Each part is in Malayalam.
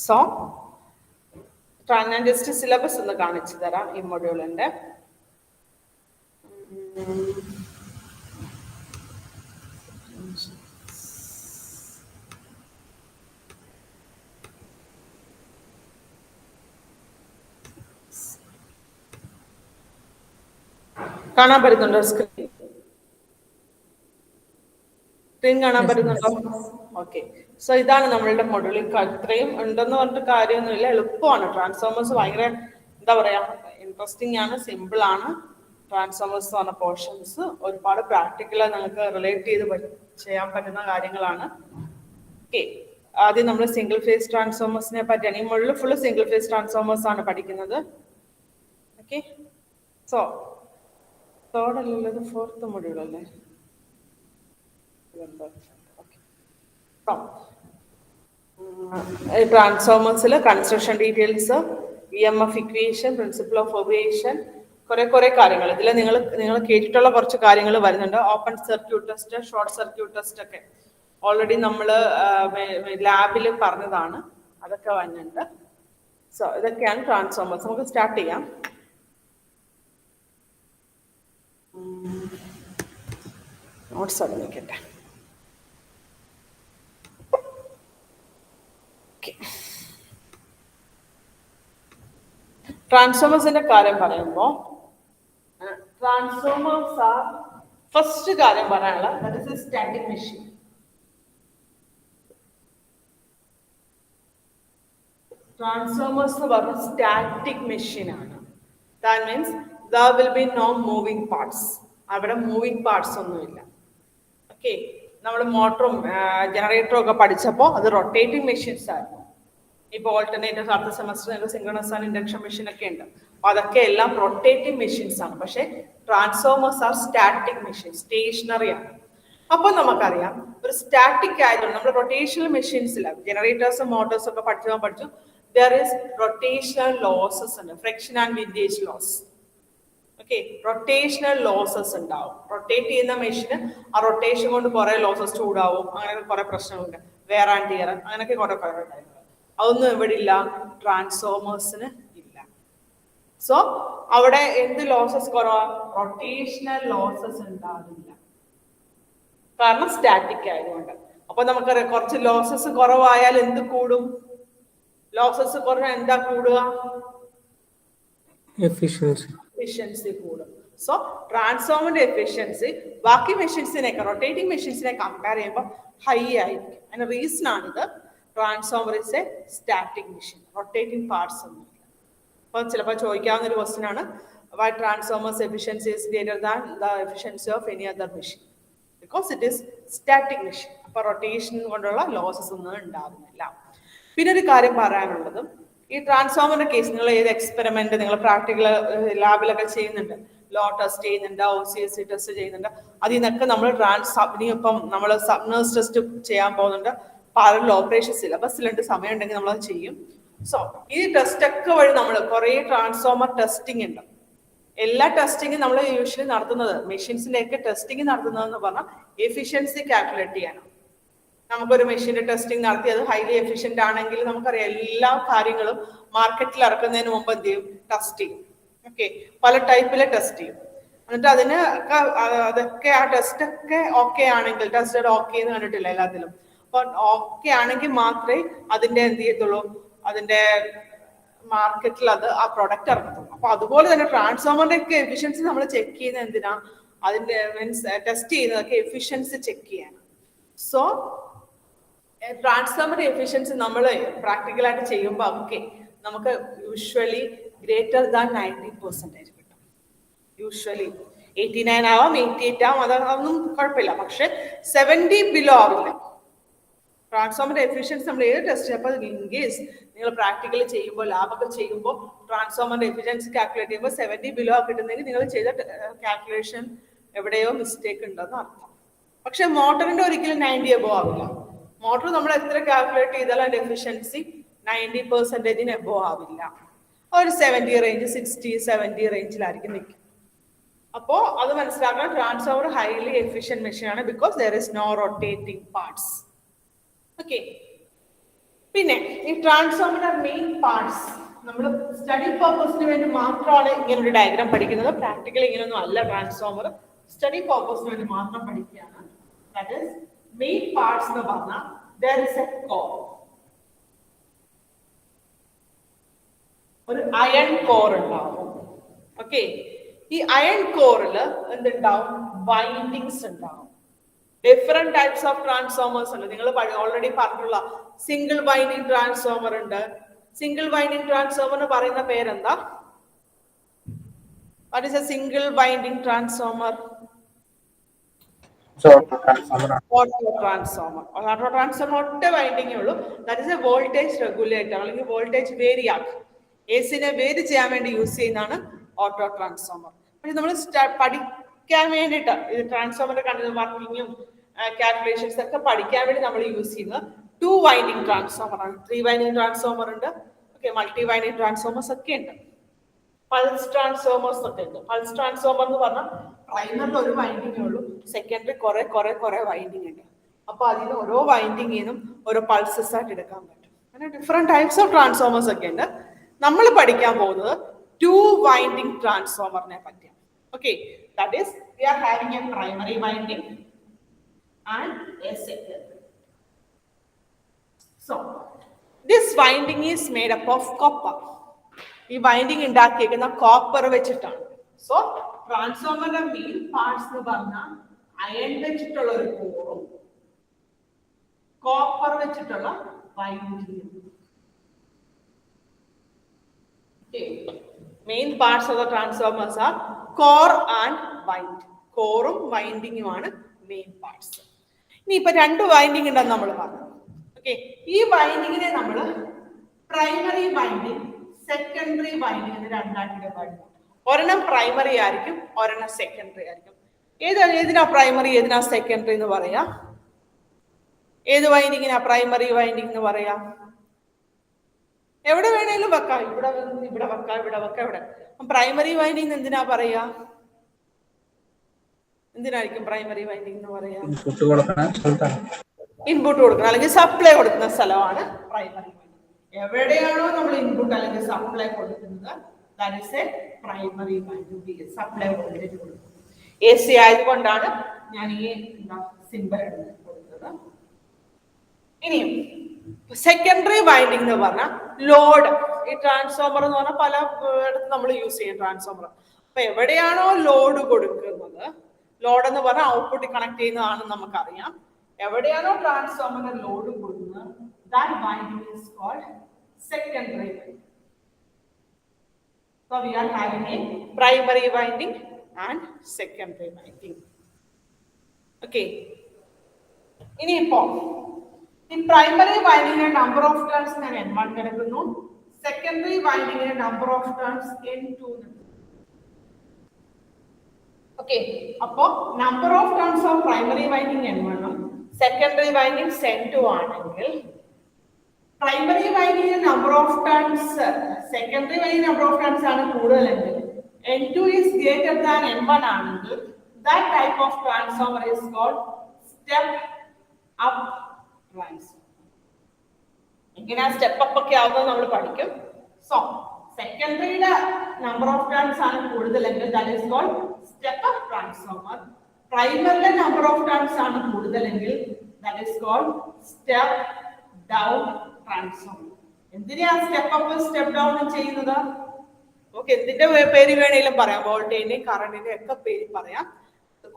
സോ ഞാൻ ജസ്റ്റ് സിലബസ് ഒന്ന് കാണിച്ചു തരാം ഈ മൊഡ്യൂളിന്റെ. കാണാൻ പറ്റുന്നുണ്ടോ? സ്ക്രീൻ കാണാൻ പറ്റുന്നുണ്ടോ? ഓക്കെ. സോ ഇതാണ് നമ്മളുടെ മൊഡ്യൂൾ. ഇത്രയും ഉണ്ടെന്ന് പറഞ്ഞിട്ട് കാര്യമൊന്നുമില്ല, എളുപ്പമാണ്. ട്രാൻസ്ഫോമേഴ്സ് ഭയങ്കര എന്താ പറയാ, ഇൻട്രസ്റ്റിംഗ് ആണ്, സിമ്പിൾ ആണ്. ട്രാൻസ്ഫോമേഴ്സ് പറഞ്ഞ പോർഷൻസ് ഒരുപാട് പ്രാക്ടിക്കലായി നിങ്ങൾക്ക് റിലേറ്റ് ചെയ്ത് ചെയ്യാൻ പറ്റുന്ന കാര്യങ്ങളാണ്. ഓക്കെ. ആദ്യം നമ്മൾ സിംഗിൾ ഫേസ് ട്രാൻസ്ഫോമേഴ്സിനെ പറ്റിയാണ്. ഈ module full single phase transformers ആണ് പഠിക്കുന്നത്. ഓക്കെ. സോ തേർഡ് അല്ലല്ലോ, ഇത് ഫോർത്ത് മൊഡ്യൂൾ അല്ലേ? ട്രാൻസ്ഫോമേഴ്സിൽ construction details, EMF equation, principle of operation, കുറെ കാര്യങ്ങൾ ഇതിൽ നിങ്ങൾ കേട്ടിട്ടുള്ള കുറച്ച് കാര്യങ്ങൾ വരുന്നുണ്ട്. Open circuit test, short circuit test ഒക്കെ ഓൾറെഡി നമ്മൾ ലാബിൽ പറഞ്ഞതാണ്, അതൊക്കെ വരുന്നുണ്ട്. സോ ഇതൊക്കെയാണ് ട്രാൻസ്ഫോമേഴ്സ്. നമുക്ക് സ്റ്റാർട്ട് ചെയ്യാം. നോട്ട്സ് അത് നിൽക്കട്ടെ. ട്രാൻസ്ഫോമേഴ്സിന്റെ കാര്യം പറയുമ്പോൾ ട്രാൻസ്ഫോമേഴ്സ് ആർ ഫസ്റ്റ് കാര്യം പറയാനുള്ള that is A static machine. Transformers എന്ന് പറഞ്ഞ സ്റ്റാറ്റിക് മെഷീൻ ആണ്. That means there will be no moving parts. അവിടെ മൂവിങ് പാർട്സ് ഒന്നുമില്ല. ഓക്കെ. നമ്മൾ മോട്ടറും ജനറേറ്ററും ഒക്കെ പഠിച്ചപ്പോൾ അത് റൊട്ടേറ്റിംഗ് മെഷീൻസ് ആയിരുന്നു. ഇപ്പോൾ ഓൾട്ടർനേറ്റീവ് അടുത്ത semester synchronous and induction machine ഒക്കെ ഉണ്ട്. അപ്പോൾ അതൊക്കെ എല്ലാം റൊട്ടേറ്റിംഗ് മെഷീൻസ് ആണ്. പക്ഷേ transformers are static machine, stationary ആണ്. അപ്പോൾ നമുക്കറിയാം ഒരു സ്റ്റാറ്റിക് ആയതുകൊണ്ട് നമ്മൾ റൊട്ടേഷണൽ മെഷീൻസിലാണ് ജനറേറ്റേഴ്സും മോട്ടോഴ്സും ഒക്കെ പഠിച്ചു there is rotational losses ഉണ്ട്, friction and windage loss. Okay. Rotational losses ഉണ്ടാവും. റൊട്ടേറ്റ് ചെയ്യുന്ന മെഷീന് ആ റൊട്ടേഷൻ കൊണ്ട് കുറെ ലോസസ് ചൂടാവും, അങ്ങനെ കുറെ പ്രശ്നങ്ങളുണ്ട്. വെയർ ആൻഡ് ടിയർ, അങ്ങനെയൊക്കെ കുറെ കാര്യങ്ങൾ. അതൊന്നും ഇവിടെ ഇല്ല, ട്രാൻസ്ഫോമേഴ്സിന് ഇല്ല. സോ അവിടെ എന്ത് ലോസസ് കുറവാ? റൊട്ടേഷണൽ ലോസസ് ഉണ്ടാവില്ല, കാരണം സ്റ്റാറ്റിക് ആയതുകൊണ്ട്. അപ്പൊ നമുക്കറിയാം കുറച്ച് ലോസസ് കുറവായാൽ എന്ത് കൂടും? ലോസസ് കുറഞ്ഞാൽ എന്താ കൂടുക? എഫിഷ്യൻസി കൂടും. സോ ട്രാൻസ്ഫോമറിന്റെ എഫിഷ്യൻസി ബാക്കി മെഷീൻസിനെയൊക്കെ റൊട്ടേറ്റിംഗ് മെഷീൻസിനെ കമ്പയർ ചെയ്യുമ്പോൾ ഹൈ ആയിരിക്കും. അതിന് റീസൺ ആണിത്. Transformer is a static machine, rotating parts ഒന്നുമില്ല. അപ്പോൾ ചിലപ്പോൾ ചോദിക്കാവുന്ന ഒരു ക്വസ്റ്റ്യൻ ആണ്, why transformers efficiency is greater than the efficiency of any other machine? Because it is static machine. അപ്പോൾ റൊട്ടേഷൻ കൊണ്ടുള്ള ലോസസ് ഒന്നും ഉണ്ടാകുന്നില്ല. പിന്നെ ഒരു കാര്യം പറയാനുള്ളത്, ഈ ട്രാൻസ്ഫോമറിന്റെ കേസ് നിങ്ങൾ ഏത് എക്സ്പെരിമെന്റ് നിങ്ങൾ പ്രാക്ടിക്കൽ ലാബിലൊക്കെ ചെയ്യുന്നുണ്ട്, ലോ ടെസ്റ്റ് ചെയ്യുന്നുണ്ട്, OCSC ടെസ്റ്റ് ചെയ്യുന്നുണ്ട്. അതിൽ നിന്നൊക്കെ നമ്മൾ ഇപ്പം നമ്മൾ സബ്നേഴ്സ് ടെസ്റ്റ് ചെയ്യാൻ പോകുന്നുണ്ട്. പാരലൽ ഓപ്പറേഷൻ സിലബസിലുണ്ട്, സമയം ഉണ്ടെങ്കിൽ നമ്മളത് ചെയ്യും. സോ ഈ ടെസ്റ്റ് ഒക്കെ വഴി നമ്മൾ കുറേ ട്രാൻസ്ഫോമർ ടെസ്റ്റിംഗ് ഉണ്ട്. എല്ലാ ടെസ്റ്റിങ്ങും നമ്മൾ യൂഷ്വലി നടത്തുന്നത്, മെഷീൻസിന്റെ ഒക്കെ ടെസ്റ്റിംഗ് നടത്തുന്നതെന്ന് പറഞ്ഞാൽ എഫിഷ്യൻസി കാൽക്കുലേറ്റ് ചെയ്യാനാണ്. നമുക്കൊരു മെഷീന്റെ ടെസ്റ്റിംഗ് നടത്തി അത് ഹൈലി എഫിഷ്യന്റ് ആണെങ്കിൽ നമുക്കറിയാം എല്ലാ കാര്യങ്ങളും മാർക്കറ്റിൽ ഇറക്കുന്നതിന് മുമ്പ് എന്ത് ചെയ്യും? ടെസ്റ്റ് ചെയ്യും. ഓക്കെ. പല ടൈപ്പിലെ ടെസ്റ്റ് ചെയ്യും. എന്നിട്ട് അതിന് അതൊക്കെ ആ ടെസ്റ്റ് ഒക്കെ ഓക്കെ ആണെങ്കിൽ, ടെസ്റ്റ് ഓക്കെ എന്ന് കണ്ടിട്ടില്ല എല്ലാത്തിലും. അപ്പൊ ഓക്കെ ആണെങ്കിൽ മാത്രമേ അതിന്റെ എന്ത് ചെയ്യത്തുള്ളൂ, അതിന്റെ മാർക്കറ്റിൽ അത് ആ പ്രൊഡക്റ്റ് ഇറക്കത്തുള്ളൂ. അപ്പൊ അതുപോലെ തന്നെ ട്രാൻസ്ഫോമറിന്റെ ഒക്കെ എഫിഷ്യൻസി നമ്മൾ ചെക്ക് ചെയ്യുന്നത് എന്തിനാ? അതിന്റെ മീൻസ് ടെസ്റ്റ് ചെയ്യുന്നതൊക്കെ എഫിഷ്യൻസി ചെക്ക് ചെയ്യാനാണ്. സോ ട്രാൻസ്ഫോമർ എഫിഷ്യൻസി നമ്മൾ പ്രാക്ടിക്കലായിട്ട് ചെയ്യുമ്പോൾ ഓക്കെ നമുക്ക് യൂഷ്വലി ഗ്രേറ്റർ ദാൻ 90% കിട്ടും. യൂഷ്വലി 89 ആവാം, 88 ആവാം, അതൊന്നും കുഴപ്പമില്ല. പക്ഷെ 70 ബിലോ ആവില്ല. ട്രാൻസ്ഫോമറിന്റെ എഫിഷ്യൻസി നമ്മൾ ഏത് ടെസ്റ്റ് ചെയ്യുമ്പോൾ ഇൻകേസ് നിങ്ങൾ പ്രാക്ടിക്കലി ചെയ്യുമ്പോൾ ലാബൊക്കെ ചെയ്യുമ്പോൾ ട്രാൻസ്ഫോമറിന്റെ എഫിഷ്യൻസി കാൽക്കുലേറ്റ് ചെയ്യുമ്പോൾ 70 ബിലോ കിട്ടുന്നെങ്കിൽ നിങ്ങൾ ചെയ്ത കാൽക്കുലേഷൻ എവിടെയോ മിസ്റ്റേക്ക് ഉണ്ടെന്ന് അർത്ഥം. പക്ഷെ മോട്ടറിന്റെ ഒരിക്കലും 90 എബോ ആവില്ല. മോട്ടർ നമ്മൾ എത്ര കാൽക്കുലേറ്റ് ചെയ്താലും അതിന്റെ എഫിഷ്യൻസി 90% എബോ ആവില്ല. ഒരു 70 റേഞ്ച്, 60-70 റേഞ്ചിലായിരിക്കും നിൽക്കും. അപ്പോൾ അത് മനസ്സിലാക്കണം, ട്രാൻസ്ഫോമർ ഹൈലി എഫിഷ്യന്റ് മെഷീൻ ആണ്, because there is no rotating parts. Okay. പിന്നെ ഈ ട്രാൻസ്ഫോമറിന്റെ മെയിൻ പാർട്സ് നമ്മൾ സ്റ്റഡി പർപ്പസിന് വേണ്ടി മാത്രമാണ് ഇങ്ങനെ ഒരു ഡയഗ്രാം പഠിക്കുന്നത്. പ്രാക്ടിക്കലി ഇങ്ങനെയൊന്നും അല്ല ട്രാൻസ്ഫോമർ, സ്റ്റഡി പർപ്പസിന് വേണ്ടി മാത്രം പഠിക്കുകയാണ്. ദാറ്റ് ഈസ് മെയിൻ പാർട്സ് എന്ന് പറഞ്ഞാൽ there is a core, ഒരു അയൺ കോർ ഉണ്ടാവും. ഓക്കെ, ഈ അയൺ കോറിൽ എന്തുണ്ടാവും? വൈൻഡിങ്സ് ഉണ്ടാവും. ഡിഫറെന്റ് ടൈപ്സ് ഓഫ് ട്രാൻസ്ഫോമേഴ്സ് ഉണ്ട്. നിങ്ങൾ ഓൾറെഡി പറഞ്ഞിട്ടുള്ള സിംഗിൾ വൈൻഡിങ് ട്രാൻസ്ഫോമർ ഉണ്ട്. സിംഗിൾ വൈൻഡിങ് ട്രാൻസ്ഫോമറിന് പറയുന്ന പേരെന്താ? What is A single winding transformer? Auto transformer. Auto transformer ഒറ്റ വൈൻഡിങ്ങേ ഉള്ളൂ. That is A voltage regulator, അല്ലെങ്കിൽ വോൾട്ടേജ് വേരി ആക്കും, എസിനെ വേരി ചെയ്യാൻ വേണ്ടി യൂസ് ചെയ്യുന്നതാണ് ഓട്ടോ ട്രാൻസ്ഫോമർ. പക്ഷെ നമ്മൾ പഠിക്കാൻ വേണ്ടിയിട്ട് ഇത് ട്രാൻസ്ഫോമറിന്റെ വർക്കിങ്ങും കാൽക്കുലേഷൻസ് ഒക്കെ പഠിക്കാൻ വേണ്ടി നമ്മൾ യൂസ് ചെയ്യുന്നത് 2 വൈൻഡിങ് ട്രാൻസ്ഫോമർ ആണ്. 3 വൈൻഡിങ് ട്രാൻസ്ഫോമർ ഉണ്ട്. ഓക്കെ, മൾട്ടി വൈൻഡിങ് ട്രാൻസ്ഫോമേഴ്സ് ഒക്കെ ഉണ്ട്. പൾസ് ട്രാൻസ്ഫോമേഴ്സ് ഒക്കെ ഉണ്ട്. പൾസ് ട്രാൻസ്ഫോമർ എന്ന് പറഞ്ഞാൽ പ്രൈമറിൽ ഒരു വൈൻഡിങ്ങേ ഉള്ളൂ, സെക്കൻഡറി കുറെ വൈൻഡിങ് ഉണ്ട്. അപ്പൊ അതിന് ഓരോ വൈൻഡിങ്ങിനും ഓരോ പൾസസ് ആയിട്ട് എടുക്കാൻ പറ്റും. അങ്ങനെ ഡിഫറെന്റ് ടൈപ്സ് ഓഫ് ട്രാൻസ്ഫോമേഴ്സ് ഒക്കെ ഉണ്ട്. നമ്മൾ പഠിക്കാൻ പോകുന്നത് 2 വൈൻഡിങ് ട്രാൻസ്ഫോമറിനെ പറ്റിയാണ്. Okay, that is we are having a primary winding and a secondary. So this winding is made up of copper. ഈ വൈൻഡിങ് ഉണ്ടാക്കിയേക്കുന്ന കോപ്പർ വെച്ചിട്ടാണ്. സോ ട്രാൻസ്ഫോമറിന്റെ മെയിൻ പാർട്സ് എന്ന് പറഞ്ഞാൽ അയൺ വെച്ചിട്ടുള്ള ഒരു കോറും കോപ്പർ വെച്ചിട്ടുള്ള വൈൻഡിങ്ങും. Main parts of the transformers are core and wind. കോറും വൈൻഡിങ്ങുമാണ് മെയിൻ പാർട്സ്. ഇനി ഇപ്പൊ 2 വൈൻഡിങ് ഉണ്ടെന്ന് നമ്മൾ പറഞ്ഞു. ഓക്കെ, ഈ വൈൻഡിങ്ങിനെ നമ്മൾ പ്രൈമറി വൈൻഡിങ്, സെക്കൻഡറി വൈൻഡിങ് എന്ന് രണ്ടായിട്ട് ഡിവൈഡ് ചെയ്യും. ഒരെണ്ണം പ്രൈമറി ആയിരിക്കും, ഒരെണ്ണം സെക്കൻഡറി ആയിരിക്കും. ഏതിനാ പ്രൈമറി, ഏതിനാ സെക്കൻഡറി എന്ന് പറയാ? ഏത് വൈൻഡിങ്ങിനാ പ്രൈമറി വൈൻഡിങ് എന്ന് പറയാ? എവിടെ വേണേലും വെക്കാം, ഇവിടെ വെക്കാം, ഇവിടെ വെക്കാം, ഇവിടെ. പ്രൈമറി വൈൻഡിങ് എന്തിനാ പറയാ? എന്തിനായിരിക്കും പ്രൈമറി വൈൻഡിങ് എന്ന് പറയാ? ഇൻപുട്ട് കൊടുക്കണം അല്ലെങ്കിൽ സപ്ലൈ കൊടുക്കുന്ന സ്ഥലമാണ് പ്രൈമറി വൈൻഡിങ്. എവിടെയാണോ നമ്മൾ ഇൻപുട്ട് അല്ലെങ്കിൽ സപ്ലൈ കൊടുക്കുന്നത്, that is A primary winding. Supply voltage കൊടുക്കുന്നത്. AC ആയതുകൊണ്ടാണ് ഞാൻ ഈ സിംബൽ കൊടുത്തത്. ഇനിയും സെക്കൻഡറി വൈൻഡിങ് എന്ന് പറഞ്ഞാൽ ലോഡ്. ഈ ട്രാൻസ്ഫോമർ എന്ന് പറഞ്ഞാൽ പല ഇടത്ത് നമ്മൾ യൂസ് ചെയ്യും ട്രാൻസ്ഫോമർ. അപ്പൊ എവിടെയാണോ ലോഡ് കൊടുക്കുന്നത്, ലോഡ് എന്ന് പറഞ്ഞാൽ ഔട്ട്പുട്ട് കണക്ട് ചെയ്യുന്നതാണ് നമുക്കറിയാം. എവിടെയാണോ ട്രാൻസ്ഫോമറിന്റെ ലോഡ് കൊടുക്കുന്നത്, that winding is called secondary winding. So we are having a primary winding and secondary winding. Okay. ഇനിയിപ്പോ ഈ പ്രൈമറി വൈൻഡിങ്ങിന്റെ നമ്പർ ഓഫ് ടേൺസ് ഞാൻ N1 എടുക്കുന്നു, സെക്കൻഡറി വൈൻഡിങ്ങിന്റെ number of turns N2. Okay, അപ്പോ number of turns of primary winding N1 ഉം സെക്കൻഡറി വൈൻഡിങ് N2 ആണെങ്കിൽ പ്രൈമറി വൈൻഡിങ്ങിന്റെ number of turns secondary winding number of turns ആണ് കൂടുതലെങ്കിൽ N2 is greater than N1 ആണെങ്കിൽ that type of transformer is called step up transformer. എങ്ങനെ സ്റ്റെപ്പ് അപ്പ് ഒക്കെ ആവുന്നത് നമ്മൾ പഠിക്കും. സോ സെക്കൻഡറിയുടെ നമ്പർ ഓഫ് ടേൺസ് ആണ് കൂടുതലെങ്കിൽ that is called step up transformer. പ്രൈമറിയുടെ നമ്പർ ഓഫ് ടേൺസ് ആണ് കൂടുതലെങ്കിൽ that is called step down transformer. എന്തിനാ സ്റ്റെപ്പ് അപ്പ് സ്റ്റെപ്പ് ഡൗൺ ചെയ്യുന്നത്? ഓക്കെ, എന്തിന്റെ പേര് വേണേലും പറയാം, വോൾട്ടേജിന്റെ കറണ്ടിന്റെ ഒക്കെ പേര് പറയാം.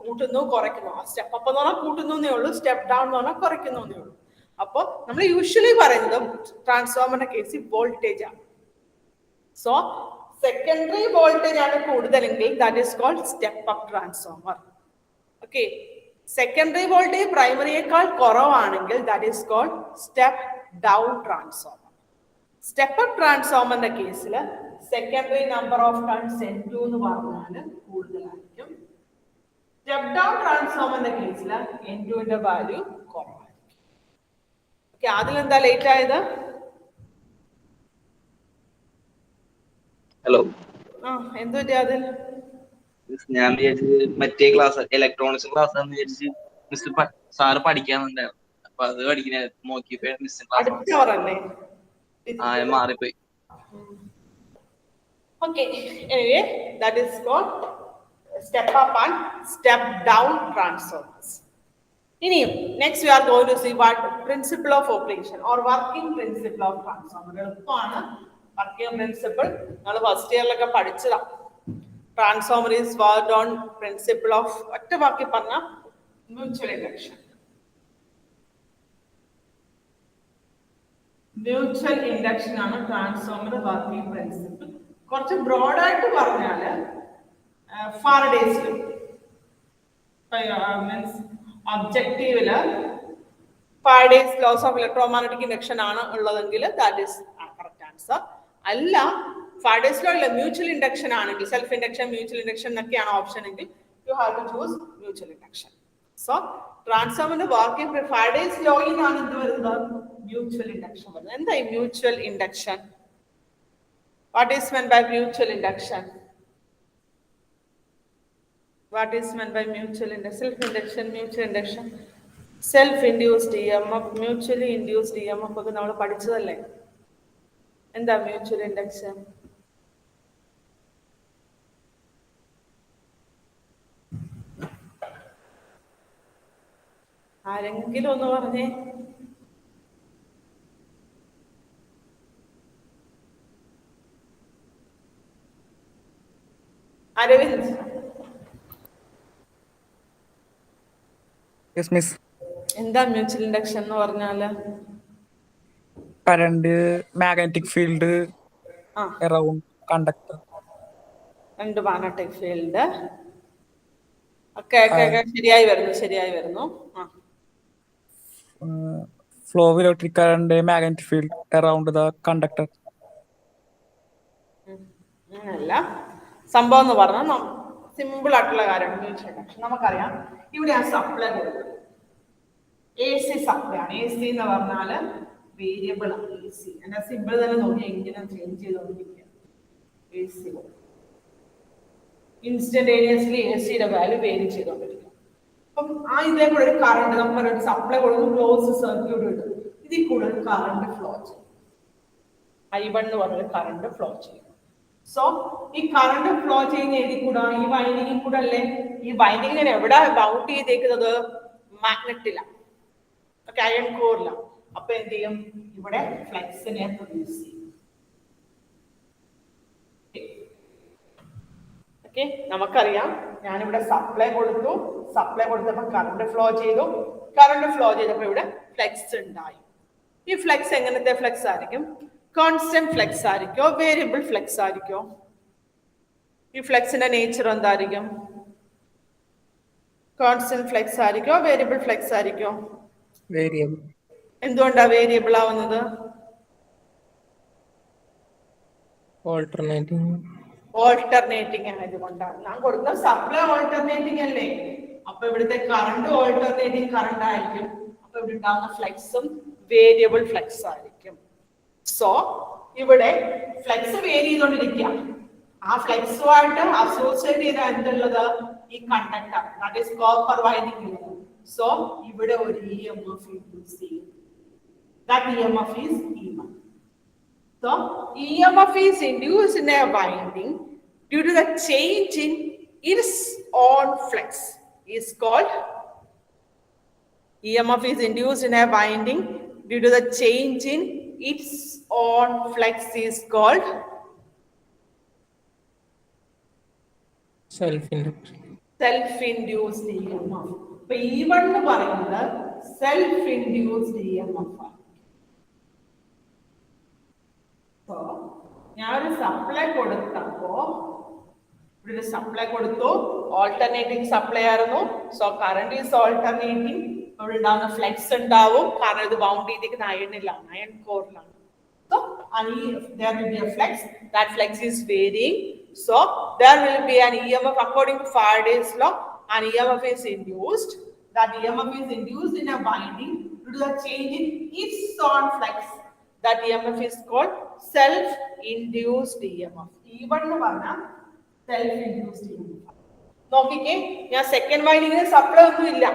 കൂട്ടുന്നു കുറയ്ക്കുന്നു. ആ സ്റ്റെപ്പ് അപ്പ് എന്ന് പറഞ്ഞാൽ കൂട്ടുന്നു എന്നേ ഉള്ളൂ, സ്റ്റെപ്പ് ഡൗൺ എന്ന് പറഞ്ഞാൽ കുറയ്ക്കുന്നു എന്നേ ഉള്ളൂ. അപ്പൊ നമ്മൾ യൂഷ്വലി പറയുന്നത് ട്രാൻസ്ഫോമറിന്റെ കേസിൽ വോൾട്ടേജ് ആണ്. സോ സെക്കൻഡറി വോൾട്ടേജ് ആണ് കൂടുതലെങ്കിൽ that is called step up transformer. Okay, secondary voltage പ്രൈമറിയേക്കാൾ കുറവാണെങ്കിൽ that is called step down transformer. Step up ട്രാൻസ്ഫോമറിന്റെ കേസിൽ secondary number of turns N2 എന്ന് പറഞ്ഞാൽ കൂടുതലായിരിക്കും. സ്റ്റെപ്പ് ഡൗൺ ട്രാൻസ്ഫോമറിന്റെ കേസിൽ N2 ന്റെ വാല്യൂ കുറവായിരിക്കും. ഓക്കെ, അതിലെന്താ ലേറ്റ് ആയത്? ഹലോ, എന്ത് പറ്റി അതിൽ? ഞാൻ വിചാരിച്ചത് മറ്റേ ക്ലാസ് ഇലക്ട്രോണിക്സ് ക്ലാസ് ആണെന്ന് വിചാരിച്ച് സാറ് പഠിക്കാന്നുണ്ടായിരുന്നു. അപ്പൊ അത് പഠിക്കുന്ന നോക്കിയപ്പോ മിസ്സിംഗ് ക്ലാസ് അടുത്ത അവറല്ലേ? മാറിപ്പോയി. Okay, anyway, that is called step up and step down transformers. ഇനിയും next we are going to see what principle of operation or working principle of transformer. എളുപ്പമാണ് വർക്കിംഗ് പ്രിൻസിപ്പിൾ. നമ്മൾ ഫസ്റ്റ് ഇയറിലൊക്കെ പഠിച്ചതാണ്. Transformer is worked on principle of ഒറ്റ വാക്കി പറഞ്ഞ മ്യൂച്വൽ ഇൻഡക്ഷൻ. മ്യൂച്വൽ ഇൻഡക്ഷൻ ആണ് ട്രാൻസ്ഫോമർ വർക്കിംഗ് പ്രിൻസിപ്പിൾ. കുറച്ച് ബ്രോഡായിട്ട് പറഞ്ഞാല് ഫാരഡേസ് ലോ മീൻസ് ഒബ്ജക്റ്റീവില് Faraday's laws of electromagnetic induction ആണ് ഉള്ളതെങ്കിൽ ദാറ്റ് ഈസ് കറക്റ്റ് ആൻസർ. അല്ല ഫാരഡേസ് ലോ ഇല്ല മ്യൂച്വൽ ഇൻഡക്ഷൻ ആണെങ്കിൽ സെൽഫ് ഇൻഡക്ഷൻ മ്യൂച്വൽ ഇൻഡക്ഷൻ എന്നൊക്കെയാണ് ഓപ്ഷൻ എങ്കിൽ you have to choose mutual induction. So ട്രാൻസ്ഫോമറിന്റെ വർക്കിംഗ് ഫാരഡേസ് ലോയിൽ നിന്നാണ് എന്ത് വരുന്നത്? മ്യൂച്വൽ ഇൻഡക്ഷൻ വരുന്നത്. എന്താ ഈ mutual induction? What is meant by mutual induction? What is meant by mutual induction? Self-induction, mutual induction, self-induced EMF, mutually induced EMF ഒക്കെ നമ്മൾ പഠിച്ചതല്ലേ? എന്താ mutual induction? ആരെങ്കിലും ഒന്ന് പറഞ്ഞേ. അരവിന്ദ്. എന്താ മ്യൂച്വൽ ഇൻഡക്ഷൻ എന്ന് പറഞ്ഞാല്? Current, magnetic field around conductor. രണ്ട് മാഗ്നറ്റിക് ഫീൽഡ് ഒക്കെ ശരിയായി വരുന്നു. Flow of electric current, magnetic field around the conductor. അങ്ങനെയല്ല സംഭവം എന്ന് പറഞ്ഞാൽ സിമ്പിൾ ആയിട്ടുള്ള കാര്യമാണ് മ്യൂച്വൽ ഇൻഡക്ഷൻ. നമുക്കറിയാം ഇവിടെ ആ സപ്ലൈ കൊടുക്കും. AC സപ്ലൈ ആണ്. AC എന്ന് പറഞ്ഞാല് വേരിയബിൾ ആണ്. AC എന്നാ സിമ്പിൾ തന്നെ നോക്കി എങ്ങനെ ചേഞ്ച് ചെയ്തുകൊണ്ടിരിക്കുക. AC ഇൻസ്റ്റന്റേനിയസ്ലി ACയുടെ വാല്യൂ വേരി ചെയ്തുകൊണ്ടിരിക്കുക. അപ്പം ഇതേ കൂടെ ഒരു കറണ്ട് നമ്മൾ സപ്ലൈ കൊടുക്കും, ക്ലോസ് സർക്യൂട്ട് കിട്ടും. ഇതിൽ കൂടെ ഒരു കറണ്ട് ഫ്ലോ ചെയ്യും. I1 എന്ന് പറഞ്ഞൊരു കറണ്ട് ഫ്ലോ ചെയ്യും. സോ ഈ കറണ്ട് ഫ്ലോ ചെയ്യുന്ന ഏതിൽ കൂടെ? ഈ വൈൻഡിങ്ങിൽ കൂടെ അല്ലേ? ഈ വൈൻഡിങ്ങിനെ എവിടെ ബൗണ്ട് ചെയ്തേക്കുന്നത്? മാഗ്നറ്റിലാണ്, അയൺ കോറിലാണ്. അപ്പൊ എന്ത് ചെയ്യും? ഇവിടെ ഫ്ലക്സിനെ പ്രൊഡ്യൂസ് ചെയ്യും. ഓക്കെ, നമുക്കറിയാം ഞാനിവിടെ സപ്ലൈ കൊടുത്തപ്പോൾ കറണ്ട് ഫ്ലോ ചെയ്തപ്പോൾ ഇവിടെ ഫ്ലക്സ് ഉണ്ടായി. ഈ ഫ്ലക്സ് എങ്ങനത്തെ ഫ്ലക്സ് ആയിരിക്കും? കോൺസ്റ്റന്റ് ഫ്ലക്സ് ആയിരിക്കോ വേരിയബിൾ ഫ്ലക്സ് ആയിരിക്കോ? ഈ ഫ്ലക്സിന്റെ നേച്ചർ എന്തായിരിക്കും? കോൺസ്റ്റന്റ് ഫ്ലക്സ് ആയിരിക്കോ വേരിയബിൾ ഫ്ലക്സ് ആയിരിക്കോ? വേരിയബിൾ. എന്തുകൊണ്ടാ വേരിയബിൾ ആവുന്നത്? ഓൾട്ടർനേറ്റിംഗ് ആയതുകൊണ്ടാണ്. ഞാൻ കൊടുക്കുന്ന സപ്ലൈ ഓൾട്ടർനേറ്റിംഗ് അല്ലേ? അപ്പൊ ഇവിടുത്തെ കറണ്ട് ഓൾട്ടർനേറ്റിംഗ് കറണ്ട് ആയിരിക്കും. അപ്പൊ ഇവിടെ ഉണ്ടാകുന്ന ഫ്ലക്സും വേരിയബിൾ ഫ്ലക്സ് ആയിരിക്കും. സോ ഇവിടെ ഫ്ലക്സ് വേരി ചെയ്തുകൊണ്ടിരിക്കുക. ആ ഫ്ലക്സുമായിട്ട് അസോസിയേറ്റ് ചെയ്ത എന്തുള്ളത്? ഈ conductor, that is copper winding. So ഇവിടെ ഒരു EMF ഇൻഡ്യൂസ് ചെയ്യും. That EMF is E1. So EMF is induced in a winding due to the change in its own flux is called EMF is induced in a winding due to the change in its own flux is called self-induced EMF. ഇപ്പൊ E1 എന്ന് പറയുന്നത് self-induced EMF ആണ്. സോ ഞാനൊരു സപ്ലൈ കൊടുത്തപ്പോ ഇവിടെ ഒരു സപ്ലൈ കൊടുത്തു, ഓൾട്ടർനേറ്റിംഗ് സപ്ലൈ ആയിരുന്നു. So current is alternating. അവിടെ ഉണ്ടാവുന്ന ഫ്ലക്സ് ഉണ്ടാവും, കാരണം ഇത് ബൗണ്ട് ചെയ്തിരിക്കുന്ന അയണിലാണ്, iron കോറിലാണ്. So there will be a flux. That flux is varying. So there will be an EMF according to Faraday's law. An EMF is induced. That EMF is induced in a winding due to the change in its own flux. That EMF is called self-induced EMF. E1 എന്ന് പറഞ്ഞാൽ self-induced EMF. നോക്കിക്കേ, ഞാൻ സെക്കൻഡ് വൈൻഡിങ്ങിന് സപ്ലൈ ഒന്നും ഇല്ല.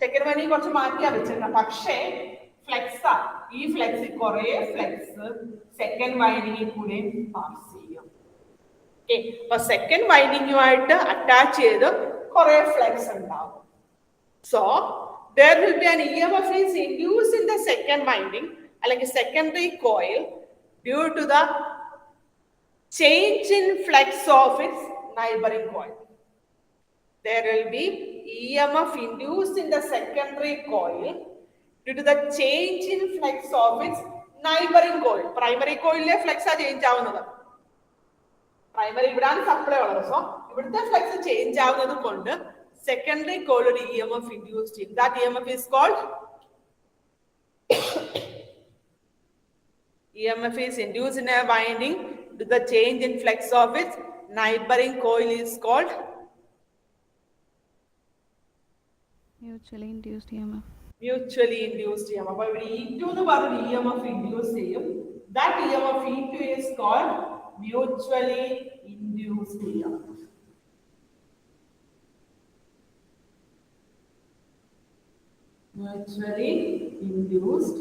സെക്കൻഡ് വൈൻഡിങ് കുറച്ച് മാറ്റിയാ വെച്ചിരുന്നത്, പക്ഷേ ഫ്ലെക്സാ, ഈ ഫ്ലെക്സിൽ കുറെ ഫ്ലെക്സ് സെക്കൻഡ് വൈൻഡിങ്ങിൽ കൂടെ പാസ് ചെയ്യും. ഓക്കെ, അപ്പൊ സെക്കൻഡ് വൈൻഡിങ്ങുമായിട്ട് അറ്റാച്ച് ചെയ്ത് കുറെ ഫ്ലെക്സ് ഉണ്ടാവും. So there will be an EMF is induced in the second winding അല്ലെങ്കിൽ secondary coil due to the change in flux of its neighboring coil. There will be EMF induced in the secondary coil due to the change in flux of its neighboring coil. Primary coil le flux ആ ചേഞ്ച് ആവുന്നത്, പ്രൈമറി ഇവിടാണ് സപ്ലൈ ഉള്ളത്. സോ ഇവിടുത്തെ ഫ്ലക്സ് ചേഞ്ച് ആവുന്നത് കൊണ്ട് secondary coil ഒരു EMF induced in. That EMF is called EMF is induced in a winding to the change in flux of its neighboring coil is called mutually induced EMF. Mutually induced EMF. അപ്പോൾ ഇവിടെ E2 എന്ന് പറഞ്ഞ EMF induce ചെയ്യും. That EMF E2 is called mutually induced EMF. Mutually induced.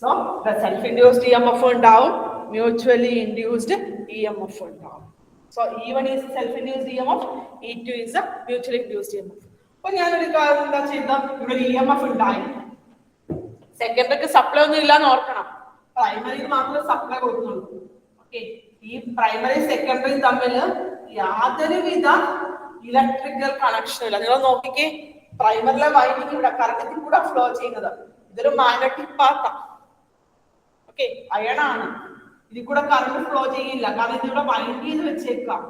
So the self-induced EMF ഉണ്ടാവും, mutually induced EMF ഉണ്ടാവും. So E1 is self-induced EMF, E2 is a mutually induced EMF. അപ്പൊ ഞാനൊരു കാര്യം എന്താ ചെയ്ത, ഇവിടെ EMF ഉണ്ടായി, സെക്കൻഡറിക്ക് സപ്ലൈ ഒന്നും ഇല്ലാന്ന് ഓർക്കണം, പ്രൈമറിക്ക് മാത്രമേ സപ്ലൈ കൊടുക്കുന്നുള്ളൂ. ഓക്കെ, ഈ പ്രൈമറി സെക്കൻഡറി തമ്മിൽ യാതൊരുവിധ ഇലക്ട്രിക്കൽ കണക്ഷനും ഇല്ല. നിങ്ങൾ നോക്കിക്കേ, പ്രൈമറിലെ വൈൻഡിങ് ഇവിടെ കറണ്ടിൽ കൂടെ ഫ്ലോ ചെയ്യുന്നത്, ഇതൊരു മാഗ്നറ്റിക് പാത്താണ്. ഓക്കെ, അയണാണ്, ഇതിൽ കൂടെ കറണ്ട് ഫ്ലോ ചെയ്യില്ല, കാരണം ഇതിവിടെ വൈൻഡ് ചെയ്ത് വെച്ചേക്കാം,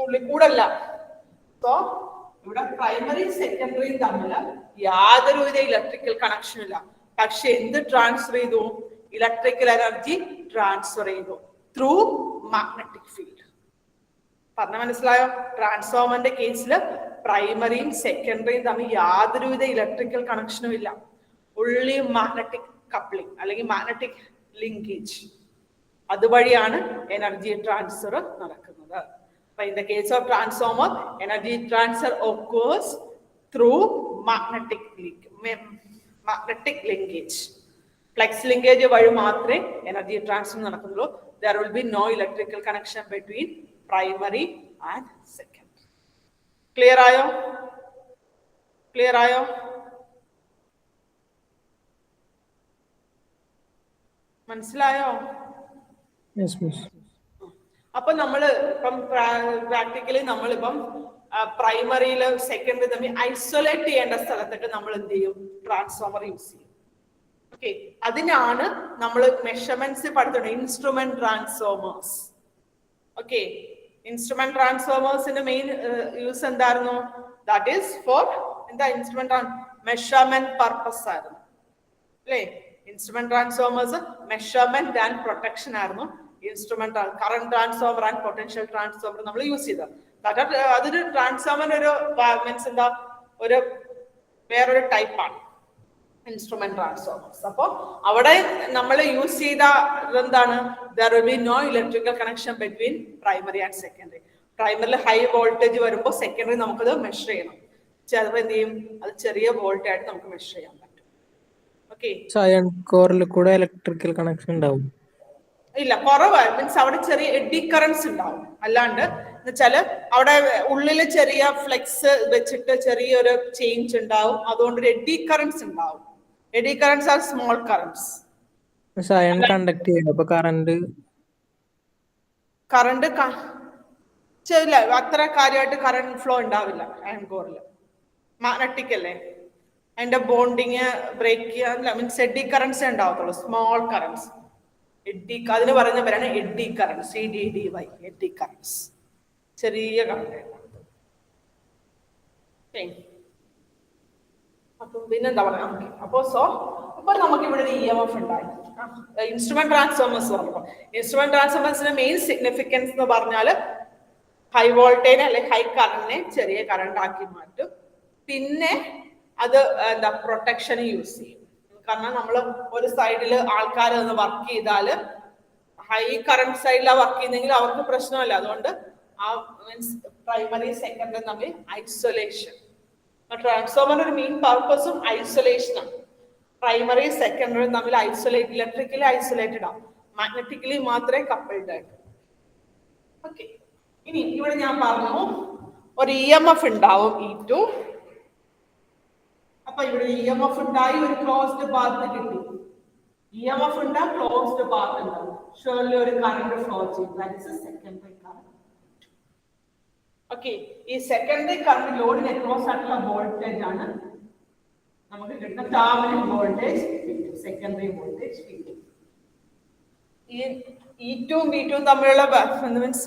ഉള്ളിൽ കൂടെ അല്ല. സോ ഇവിടെ പ്രൈമറി സെക്കൻഡറിയും തമ്മിൽ യാതൊരുവിധ ഇലക്ട്രിക്കൽ കണക്ഷനും ഇല്ല. പക്ഷെ എന്ത് ട്രാൻസ്ഫർ ചെയ്തു? ഇലക്ട്രിക്കൽ എനർജി ട്രാൻസ്ഫർ ചെയ്തു ത്രൂ മാഗ്നറ്റിക് ഫീൽഡ്. പറഞ്ഞ മനസ്സിലായോ? ട്രാൻസ്ഫോമറിന്റെ കേസിൽ പ്രൈമറിയും സെക്കൻഡറിയും തമ്മിൽ യാതൊരുവിധ ഇലക്ട്രിക്കൽ കണക്ഷനും ഇല്ല, ഉള്ളി മാഗ്നറ്റിക് കപ്ലിംഗ് അല്ലെങ്കിൽ മാഗ്നറ്റിക് ലിങ്കേജ്. അതുവഴിയാണ് എനർജി ട്രാൻസ്ഫർ നടക്കുന്നത്. In the case of transformer, energy transfer occurs through magnetic linkage. Flux linkage വഴി മാത്രമേ എനർജി ട്രാൻസ്ഫർ നടക്കുന്നുള്ളൂ. There will be no electrical connection between primary and secondary. Clear ആയോ? Clear ആയോ? മനസ്സിലായോ? Yes, miss. അപ്പൊ നമ്മൾ ഇപ്പം പ്രാക്ടിക്കലി നമ്മളിപ്പം പ്രൈമറിയില് സെക്കൻഡറി തമ്മിൽ ഐസൊലേറ്റ് ചെയ്യേണ്ട സ്ഥലത്തൊക്കെ നമ്മൾ എന്ത് ചെയ്യും? ട്രാൻസ്ഫോമർ യൂസ് ചെയ്യും. ഓക്കെ, അതിനാണ് നമ്മൾ മെഷർമെന്റ്സ് പഠിച്ചിട്ടുണ്ട്, ഇൻസ്ട്രുമെന്റ് ട്രാൻസ്ഫോമേഴ്സ്. ഓക്കെ, ഇൻസ്ട്രുമെന്റ് ട്രാൻസ്ഫോമേഴ്സിന്റെ മെയിൻ യൂസ് എന്തായിരുന്നു? ദാറ്റ് ഈസ് ഫോർ എന്താ? ഇൻസ്ട്രുമെന്റ് മെഷർമെന്റ് പർപ്പസ് ആയിരുന്നു അല്ലേ? Instrument transformers measurement and protection ആയിരുന്നു. Instrument current transformer and potential transformer നമ്മൾ യൂസ് ചെയ്തത്. അതൊരു ട്രാൻസ്ഫോമർ ഒരു മീൻസ് എന്താ, ഒരു വേറൊരു ടൈപ്പാണ് ഇൻസ്ട്രുമെന്റ് ട്രാൻസ്ഫോമേഴ്സ്. അപ്പോൾ അവിടെ നമ്മൾ യൂസ് ചെയ്ത എന്താണ്? there will be no electrical connection between primary and secondary. പ്രൈമറിൽ ഹൈ വോൾട്ടേജ് വരുമ്പോൾ സെക്കൻഡറി നമുക്കത് മെഷർ ചെയ്യണം. ചിലപ്പോൾ എന്ത് ചെയ്യും? അത് ചെറിയ വോൾട്ടേജ് ആയിട്ട് നമുക്ക് മെഷർ ചെയ്യാൻ പറ്റും. ഓക്കെ, അയൺ കോറിൽ കൂടെ ഇലക്ട്രിക്കൽ കണക്ഷൻ ഉണ്ടാവും ഇല്ല, കുറവ് മീൻസ് അവിടെ ചെറിയ എഡി കറൻസ് ഉണ്ടാവും. അല്ലാണ്ട് എന്നുവെച്ചാല് അവിടെ ഉള്ളില് ചെറിയ ഫ്ലെക്സ് വെച്ചിട്ട് ചെറിയൊരു ചേഞ്ച് ഉണ്ടാവും, അതുകൊണ്ട് ഒരു എഡി കറൻസ് ഉണ്ടാവും. Eddy currents are small currents. Iron conduct ചെയ്യും, അപ്പൊ കറണ്ട് അത്ര കാര്യമായിട്ട് കറണ്ട് ഫ്ലോ ഉണ്ടാവില്ല അയൺ കോറില്. മാഗ്നറ്റിക് അല്ലേ, അതിന്റെ ബോണ്ടിങ് ബ്രേക്ക് ചെയ്യാൻ മീൻസ് എഡി കറൻസ് ഉണ്ടാവത്തുള്ളൂ, സ്മോൾ കറൻസ്. അതിന് പറയുന്ന പേരാണ് eddy currents, EDDY, eddy currents, ചെറിയ കറണ്ട്. അപ്പം പിന്നെന്താ പറയാ? അപ്പോ ഇപ്പൊ നമുക്ക് ഇവിടെ ഒരു EMF ഉണ്ടായി. ഇൻസ്ട്രുമെന്റ് ട്രാൻസ്ഫോമേഴ്സ് പറഞ്ഞപ്പോ ഇൻസ്ട്രുമെന്റ് ട്രാൻസ്ഫോമേഴ്സിന്റെ മെയിൻ സിഗ്നിഫിക്കൻസ് എന്ന് പറഞ്ഞാല് ഹൈ വോൾട്ടേജ് അല്ലെങ്കിൽ ഹൈ കറണ്ടിനെ ചെറിയ കറണ്ട് ആക്കി മാറ്റും. പിന്നെ അത് എന്താ, പ്രൊട്ടക്ഷന് യൂസ് ചെയ്യും. കാരണം നമ്മൾ ഒരു സൈഡിൽ ആൾക്കാർ ഒന്ന് വർക്ക് ചെയ്താല് ഹൈ കറണ്ട് സൈഡിലാണ് വർക്ക് ചെയ്യുന്നെങ്കിൽ അവർക്ക് പ്രശ്നമല്ല. അതുകൊണ്ട് ആ മീൻസ് പ്രൈമറി സെക്കൻഡറി തമ്മിൽ ഐസൊലേഷൻ ട്രാൻസ്ഫോമറിന്റെ മെയിൻ പർപ്പസും ഐസൊലേഷൻ ആണ്. പ്രൈമറി സെക്കൻഡറി തമ്മിൽ ഐസൊലേറ്റ്, ഇലക്ട്രിക്കലി ഐസൊലേറ്റഡ് ആണ്, മാഗ്നറ്റിക്കലി മാത്രമേ കപ്പിൾഡ് ആയിട്ട്. ഓക്കെ, ഇനി ഇവിടെ ഞാൻ പറഞ്ഞു ഒരു EMF ഉണ്ടാവും E2. അപ്പൊ ഇവിടെ EMF ഉണ്ടായി, ഒരു ക്ലോസ്ഡ് പാത്ത് കിട്ടി. EMF ഉണ്ടാ, ക്ലോസ്ഡ് പാത്ത് ഉണ്ടാവും, ഷുവർലി ഒരു കറണ്ട് ഫ്ലോ ചെയ്യും. That is secondary current. Okay, ഈ സെക്കൻഡറി കറണ്ട് ലോഡിന് അക്രോസ് ആയിട്ടുള്ള വോൾട്ടേജ് ആണ് നമുക്ക് കിട്ടുന്ന ടെർമിനൽ വോൾട്ടേജ്, സെക്കൻഡറി വോൾട്ടേജ്. ഈ E2 ഉം V2 ഉം തമ്മിലുള്ള മീൻസ്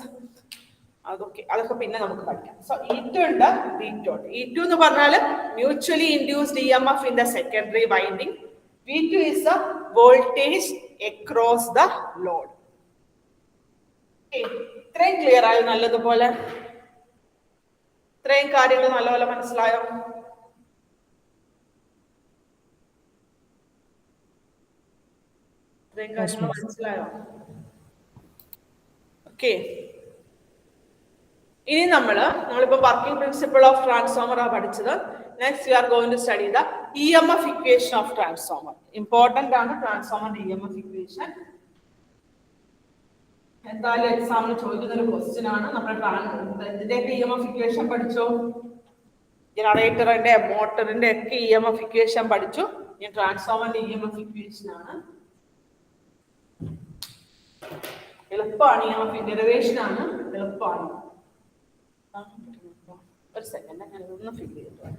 അതൊക്കെ പിന്നെ നമുക്ക് പഠിക്കാം. സോ E2 ഉണ്ട്, V2 ഉണ്ട്. E2 എന്ന് പറഞ്ഞാൽ mutually induced EMF in the secondary winding. V2 is a voltage across the load. ഇത്രയും ക്ലിയർ ആയോ? നല്ലതുപോലെ ഇത്രയും കാര്യങ്ങൾ നല്ലപോലെ മനസ്സിലായോ? ഇത്രയും കാര്യങ്ങൾ മനസ്സിലായോ? ഓക്കെ, ഇനി നമ്മളിപ്പോ വർക്കിംഗ് പ്രിൻസിപ്പിൾ ഓഫ് ട്രാൻസ്ഫോമർ ആണ് പഠിച്ചത്. Next we are going to study the EMF equation of transformer. Important ആണ് ട്രാൻസ്ഫോമറിന്റെ EMF ഇക്വേഷൻ. എന്തായാലും എക്സാമിന് ചോദിക്കുന്ന ഒരു ക്വസ്റ്റ്യൻ ആണ്. നമ്മുടെ ഇതിന്റെയൊക്കെ EMF ഇക്വേഷൻ പഠിച്ചോ? ജനറേറ്ററിന്റെ, മോട്ടറിന്റെ ഒക്കെ EMF ഇക്വേഷൻ പഠിച്ചു. ഈ ട്രാൻസ്ഫോമറിന്റെ EMF ഇക്വേഷൻ ആണ്. എളുപ്പമാണ്, EMF ഡെറിവേഷൻ ആണ്, എളുപ്പമാണ്. ഒരു സെക്കൻഡ്, ഞാൻ ഒന്ന് ഫിൽ ചെയ്തിട്ട്.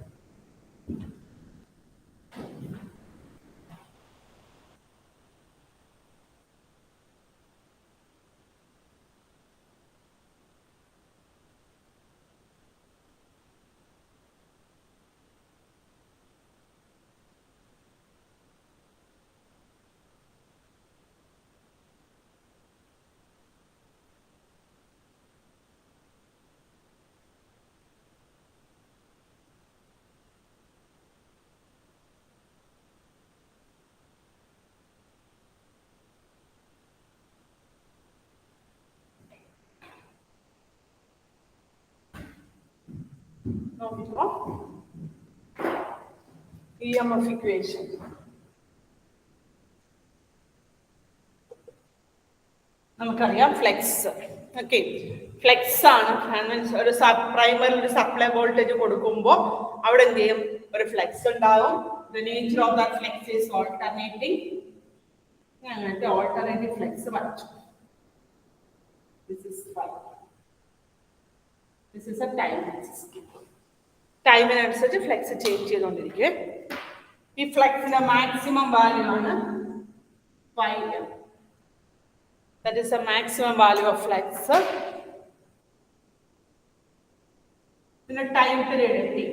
EMF equation. നമുക്കറിയാം ഫ്ലെക്സ്. ഓക്കെ, ഫ്ലെക്സ് ആണ്. ഒരു പ്രൈമറി ഒരു സപ്ലൈ വോൾട്ടേജ് കൊടുക്കുമ്പോൾ അവിടെ എന്ത് ചെയ്യും? ഒരു ഫ്ലെക്സ് ഉണ്ടാവും. The nature of that flex is alternating. അങ്ങനത്തെ ഓൾട്ടർനേറ്റീവ് ഫ്ലെക്സ് പഠിച്ചു. This is phi. This is a time axis. ടൈമിനനുസരിച്ച് ഫ്ലെക്സ് ചേഞ്ച് ചെയ്തുകൊണ്ടിരിക്കും. ഈ ഫ്ലെക്സിന്റെ മാക്സിമം വാല്യൂ ആണ് phi. That is the maximum value of flux. പിന്നെ time period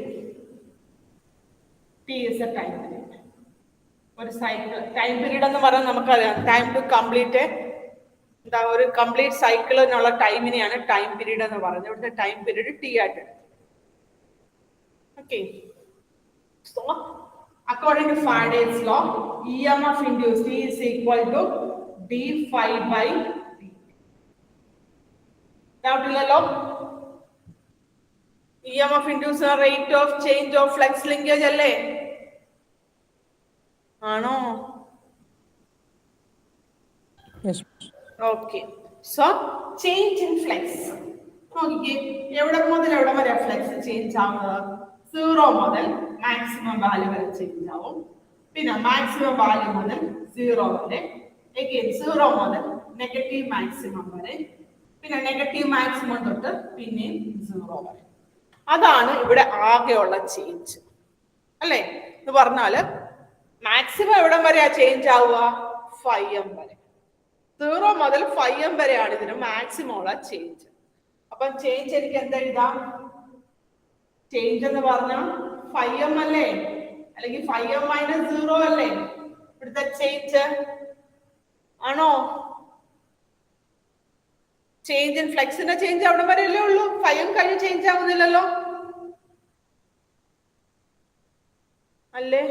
T is a time period. ഒരു സൈക്കിൾ ടൈം പീരീഡ് എന്ന് പറഞ്ഞാൽ നമുക്കറിയാം, ടൈം ടു കംപ്ലീറ്റ് എന്താ ഒരു കംപ്ലീറ്റ് സൈക്കിളിനുള്ള ടൈമിനെയാണ് ടൈം പീരീഡ് എന്ന് പറയുന്നത്. ഇവിടുത്തെ ടൈം പീരീഡ് T ആയിട്ട്. Okay, so according to Faraday's law, EMF induced E is equal to d phi by d. Doubt illalo? EMF induced rate of change of flux linkage alle ano? Yes. Okay, so change in flux. Okay, എവിടെ മുതൽ എവിടെ വരെ ഫ്ലക്സ് ചേഞ്ച് ആവുന്നത്? 0 മുതൽ മാക്സിമം വാല്യൂ വരെ ചേഞ്ച് ആവും. പിന്നെ മാക്സിമം വാല്യൂ മുതൽ 0 വരെ, അഗൈൻ 0 മുതൽ നെഗറ്റീവ് മാക്സിമം വരെ, പിന്നെ നെഗറ്റീവ് മാക്സിമം തൊട്ട് പിന്നെയും 0 വരെ. അതാണ് ഇവിടെ ആകെയുള്ള ചേഞ്ച് അല്ലേ? എന്ന് പറഞ്ഞാല് മാക്സിമം എവിടം വരെയാ ചേഞ്ച് ആവുക? 5m വരെ. 0 മുതൽ 5m വരെയാണ് ഇതിന് മാക്സിമം ഉള്ള ചേഞ്ച്. അപ്പൊ ചേഞ്ച് എനിക്ക് എന്താ എഴുതാം? ചേഞ്ച് എന്ന് പറഞ്ഞാൽ 5m അല്ലേ, അല്ലെങ്കിൽ 5m - 0 അല്ലേ ഇവിടുത്തെ ചേഞ്ച് ആണോ? ചേഞ്ച് ഇൻ ഫ്ലെക്സിന്റെ ചേഞ്ച് അവിടെ വരെ അല്ലേ ഉള്ളൂ, 5m കഴിഞ്ഞ് ചേഞ്ച് ആവുന്നില്ലല്ലോ അല്ലേ?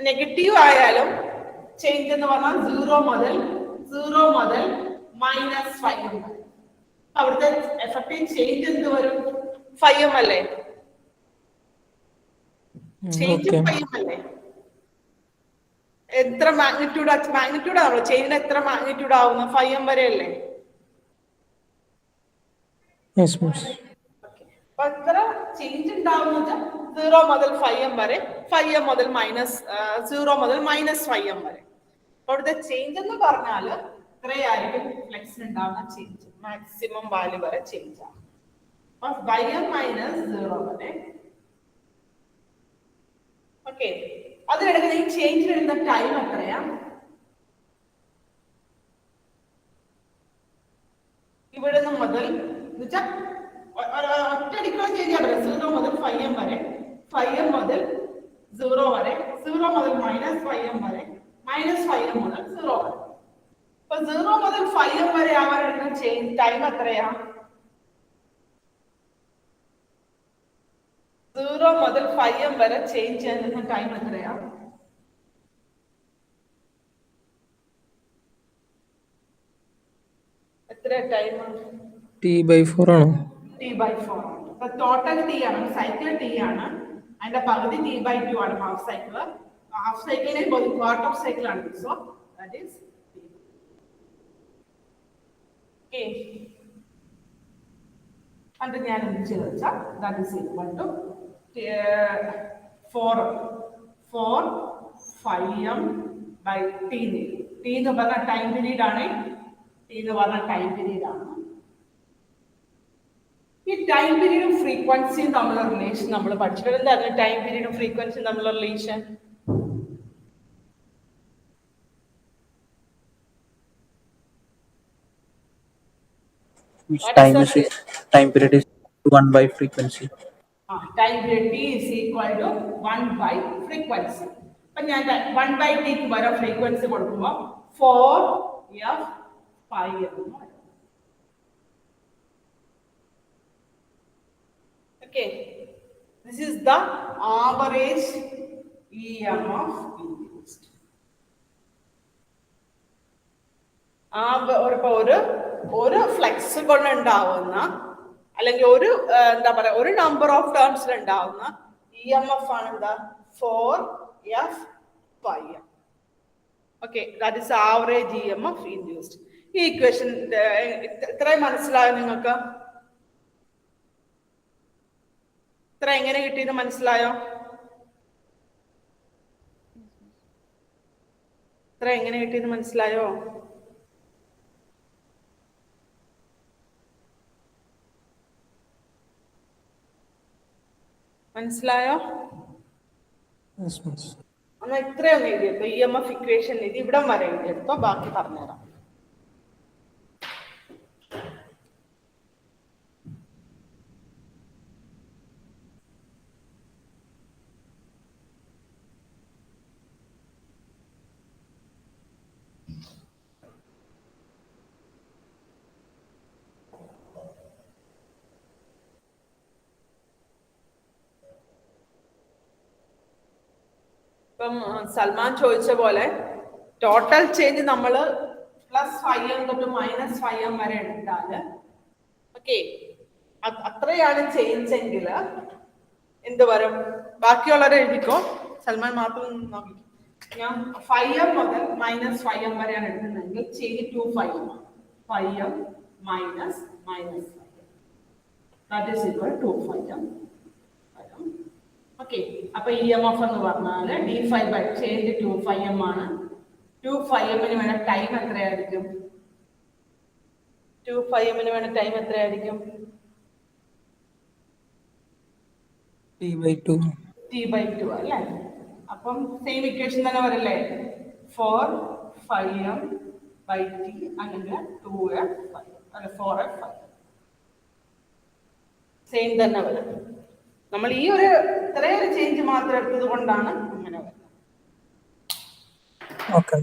നെഗറ്റീവ് ആയാലും ചേഞ്ച് എന്ന് പറഞ്ഞാൽ 0 മുതൽ -5m വരെ. അവിടുത്തെ എഫക്റ്റീവ് ചേഞ്ച് എന്ത് വരും? ഫൈവ് എം അല്ലേ? Change okay. ഫൈവ് എം അല്ലേ? എത്ര മാഗ്നിറ്റ്യൂഡ് ആണോ ചേഞ്ചിന്? എത്ര മാഗ്നിറ്റ്യൂഡ് ആവുന്നു? ഫൈവ് എം വരെ അല്ലേ? Yes miss. അപ്പൊ എത്ര ചേഞ്ച് ഉണ്ടാവുന്നത്? 0 മുതൽ 5m വരെ, 5m മുതൽ -0 മുതൽ -5m വരെ. അവിടുത്തെ ചേഞ്ച് എന്ന് പറഞ്ഞാൽ ഇത്രയായിരിക്കും ഫ്ലെക്സിന് ഉണ്ടാവുന്ന ചേഞ്ച്, മാക്സിമം വാല്യൂ വരെ ചേഞ്ച് ആണ്. അപ്പൊ 5m -0 വരെ. ഓക്കെ, അതിനിടയ്ക്ക് ഈ ചേഞ്ചിന് എടുക്കുന്ന ടൈം എത്രയാ? ഇവിടെ നിന്ന് മുതൽ ഒറ്റയടിക്കുള്ള ചേഞ്ച് ആണ്. 0 മുതൽ 5m വരെ, 5m മുതൽ 0 വരെ, 0 മുതൽ -5m വരെ, -5m മുതൽ 0 വരെ. അപ്പൊ 0 മുതൽ 5m വരെ ആവാൻ എടുക്കുന്ന ചേഞ്ച് ടൈം എത്രയാ? 0 മുതൽ 5m വരെ ചേഞ്ച് ചെയ്യുന്ന ടൈം എത്രയാ? എത്ര ടൈം? T/4 ആണോ? T/4 ആണ്. അപ്പൊ ടോട്ടൽ T ആണ്, സൈക്കിൾ T ആണ്, അതിന്റെ പകുതി T/2 ആണ് ഹാഫ് സൈക്കിൾ. ഹാഫ് സൈക്കിളിനെ ക്വാർട്ടർ ഓഫ് സൈക്കിൾ ആണ്. So that is okay. അത് ഞാൻ എന്ത് ചെയ്തു വെച്ചാൽ that is equal to 4/5m/T. T എന്ന് പറഞ്ഞ ടൈം പീരീഡ് ആണ്. T എന്ന് പറഞ്ഞ ടൈം പീരീഡ് ആണ്. ഈ ടൈം പീരീഡും ഫ്രീക്വൻസിയും തമ്മിലുള്ള റിലേഷൻ നമ്മൾ പഠിച്ചിട്ടുണ്ട്. എന്തായിരുന്നു ടൈം പീരീഡും ഫ്രീക്വൻസിയും തമ്മിലുള്ള relation? Time period is 1 by frequency. Time period T is equal to 1 by frequency. അപ്പൊ ഞാൻ 1 by T ക്ക് വരെ ഫ്രീക്വൻസി കൊടുക്കുമ്പോൾ 4f5 എന്ന് വരും. Okay, this is the average EMF induced. ഒരു ഫ്ലെക്സ് കൊണ്ട് ഉണ്ടാവുന്ന അല്ലെങ്കിൽ ഒരു എന്താ പറയാ ഒരു നമ്പർ ഓഫ് ടേംസിൽ ഉണ്ടാവുന്ന EMF ആണ് എന്താ? 4f5. Okay, that is average EMF induced. ഈ ഇക്വേഷൻ ഇത്രയും മനസ്സിലായോ നിങ്ങൾക്ക്? ഇത്ര എങ്ങനെ കിട്ടിയെന്ന് മനസ്സിലായോ? ഇത്ര എങ്ങനെ കിട്ടിയെന്ന് മനസ്സിലായോ? മനസ്സിലായോ? എന്നാൽ ഇത്രയൊന്നും എഴുതിയെടുത്തോ. EMF ഇക്വേഷൻ എഴുതി ഇവിടം വരെ എഴുതിയെടുത്തോ, ബാക്കി പറഞ്ഞുതരാം. ഇപ്പം സൽമാൻ ചോദിച്ച പോലെ ടോട്ടൽ ചേഞ്ച് നമ്മൾ +5m തൊട്ട് -5m വരെ എടുത്താല് ഓക്കെ, അത്രയാണ് ചേഞ്ച് എങ്കിൽ എന്ത് വരും? ബാക്കിയുള്ളവരെ എഴുതിക്കോ, സൽമാൻ മാത്രം നോക്കി. ഞാൻ 5m മുതൽ -5m വരെയാണ് എടുക്കുന്നതെങ്കിൽ change 2/5m. 5m minus -5m, that is equal to 2/5m. Okay, അപ്പൊ EMF എന്ന് പറഞ്ഞാൽ d5 ചേഞ്ച് 2/5m ആണ്. 2/5m വേണ്ട ടൈം എത്രയായിരിക്കും? 2/5m വേണ്ട ടൈം എത്രയായിരിക്കും? T/2 അല്ലേ? അപ്പം സെയിം ഇക്വേഷൻ തന്നെ വരില്ലേ? 4/5m/T അല്ലെങ്കിൽ 2f5 അല്ല 4f5 സെയിം തന്നെ വരും. നമ്മൾ ഈ ഒരു ഇത്രയൊരു ചേഞ്ച് മാത്രം എടുത്തത് കൊണ്ടാണ് അങ്ങനെ വരുന്നത്. ഓക്കെ,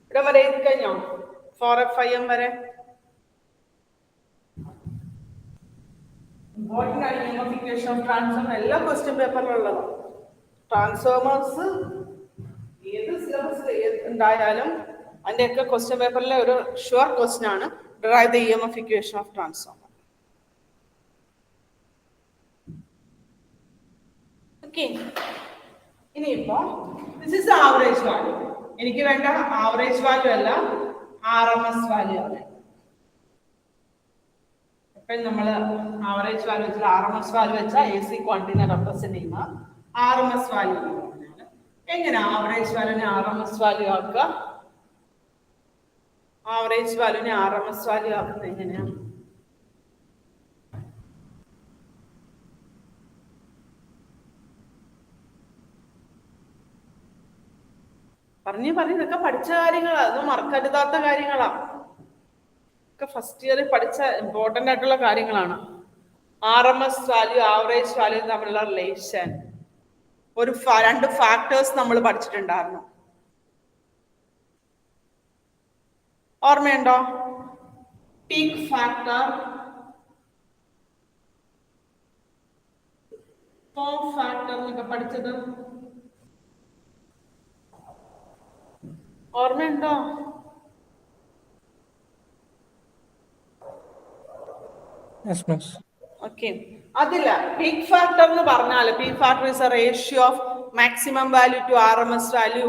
ഇവിടെ വരെ എഴുതി കഴിഞ്ഞോ? 4f5m വരെ ഇമ്പോർട്ടൻ്റ് ആണ്. EMF ഇക്വേഷൻ ഓഫ് ട്രാൻസ്ഫോം എല്ലാ ക്വസ്റ്റ്യൻ പേപ്പറിലുള്ളതാണ്. ട്രാൻസ്ഫോമേഴ്സ് ഏത് സിലബസ് ഉണ്ടായാലും അതിൻ്റെയൊക്കെ ക്വസ്റ്റ്യൻ പേപ്പറിലെ ഒരു ഷുവർ ക്വസ്റ്റ്യൻ ആണ് derive the EMF equation of transformer. Okay, ഇനിയിപ്പോ ദിസ് ഇസ് ആവറേജ് വാല്യൂ. എനിക്ക് വേണ്ട ആവറേജ് വാല്യൂ അല്ല, RMS വാല്യൂ ആണ്. അപ്പൊ നമ്മൾ ആവറേജ് വാല്യൂ വെച്ചാൽ RMS വാല്യൂ വെച്ചാൽ AC ക്വാണ്ടിറ്റിനെ റെപ്രസെന്റ് ചെയ്യുന്ന RMS വാല്യൂ എന്ന് പറഞ്ഞാൽ എങ്ങനെ ആവറേജ് വാല്യൂനെ RMS വാല്യൂ ആക്കുക? ആവറേജ് വാല്യൂനെ RMS വാല്യൂ ആക്കുന്നത് എങ്ങനെയാണ്? പറഞ്ഞു ഇതൊക്കെ പഠിച്ച കാര്യങ്ങളാണ്, അതൊന്നും മറക്കരുതാത്ത കാര്യങ്ങളാണ്. ഒക്കെ ഫസ്റ്റ് ഇയറിൽ പഠിച്ച ഇമ്പോർട്ടൻ്റ് ആയിട്ടുള്ള കാര്യങ്ങളാണ്. RMS വാല്യൂ ആവറേജ് വാല്യൂ തമ്മിലുള്ള റിലേഷൻ, ഒരു 2 ഫാക്ടേഴ്സ് നമ്മൾ പഠിച്ചിട്ടുണ്ടായിരുന്നു. ഓർമ്മയുണ്ടോ? പീക്ക് ഫാക്ടർ, ഫോം ഫാക്ടർ എന്നൊക്കെ പഠിച്ചത് ഓർമ്മയുണ്ടോ? Yes, miss. ഓക്കെ, അതില്ല. പീക്ക് ഫാക്ടർ എന്ന് പറഞ്ഞാൽ peak factor is a ratio of maximum value to RMS value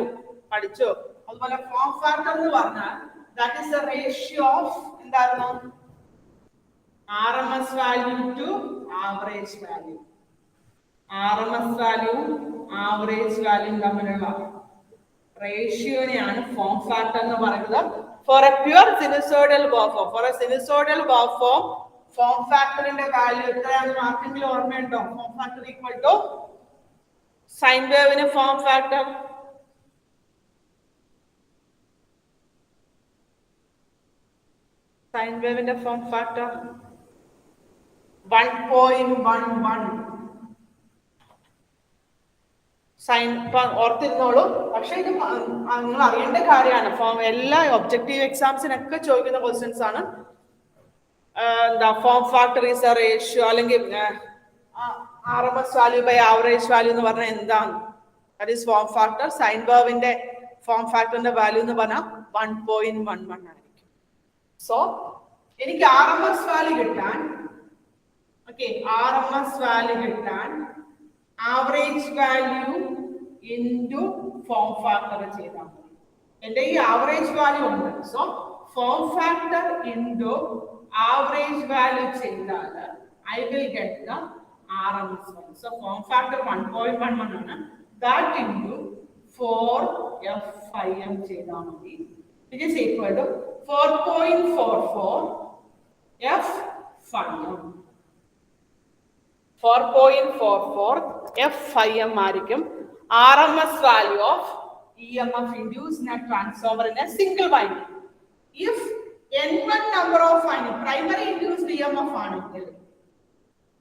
പഠിച്ചോ? അതുപോലെ ഫോം ഫാക്ടർ എന്ന് പറഞ്ഞാൽ that is a ratio of എന്തായിരുന്നു? RMS value to average value. RMS value average value തമ്മിലുള്ള റേഷ്യോനെയാണ് ഫോം ഫാക്ടർ എന്ന് പറയുന്നത്. For a pure sinusoidal waveform, for a sinusoidal waveform form ഫാക്ടറിന്റെ വാല്യൂ എത്രയാണെന്ന് ആർക്കെങ്കിലും ഓർമ്മയുണ്ടോ? Form factor equal to sine വേവിന് ഫോം ഫാക്ടർ സൈൻ വേവിന്റെ ഫോം ഫാക്ടർ 1.11. സൈൻ ഓർത്തിരുന്നോളൂ. പക്ഷെ ഇത് നിങ്ങൾ അറിയേണ്ട കാര്യമാണ്. ഫോം എല്ലാ ഒബ്ജക്റ്റീവ് എക്സാംസിനൊക്കെ ചോദിക്കുന്ന ക്വസ്റ്റ്യൻസ് ആണ്. എന്താ form factor is a ratio, അല്ലെങ്കിൽ RMS value by average value എന്ന് പറഞ്ഞാൽ എന്താണ്? That is form factor. Sine വേവിന്റെ ഫോം ഫാക്ടറിന്റെ വാല്യൂ എന്ന് പറഞ്ഞാൽ 1.11 ആയിരിക്കും. സോ എനിക്ക് RMS വാല്യൂ കിട്ടാൻ, ഓക്കെ, RMS വാല്യൂ കിട്ടാൻ average value into form factor ചെയ്താൽ മതി. എൻ്റെ ഈ ആവറേജ് വാല്യൂ ഉണ്ട്. So form factor into average value ചെയ്താൽ I will get the RMS value. So form factor 1.11 ആണ്. ദാറ്റ് ഇൻറ്റു 4F5M ചെയ്താൽ മതി, which is equal to 4.44 F5M. 4.44 F5M ആയിരിക്കും RMS value of EMF induced in a transformer in a single winding. If N1 number of winding, primary induced EMF ആണെങ്കിൽ,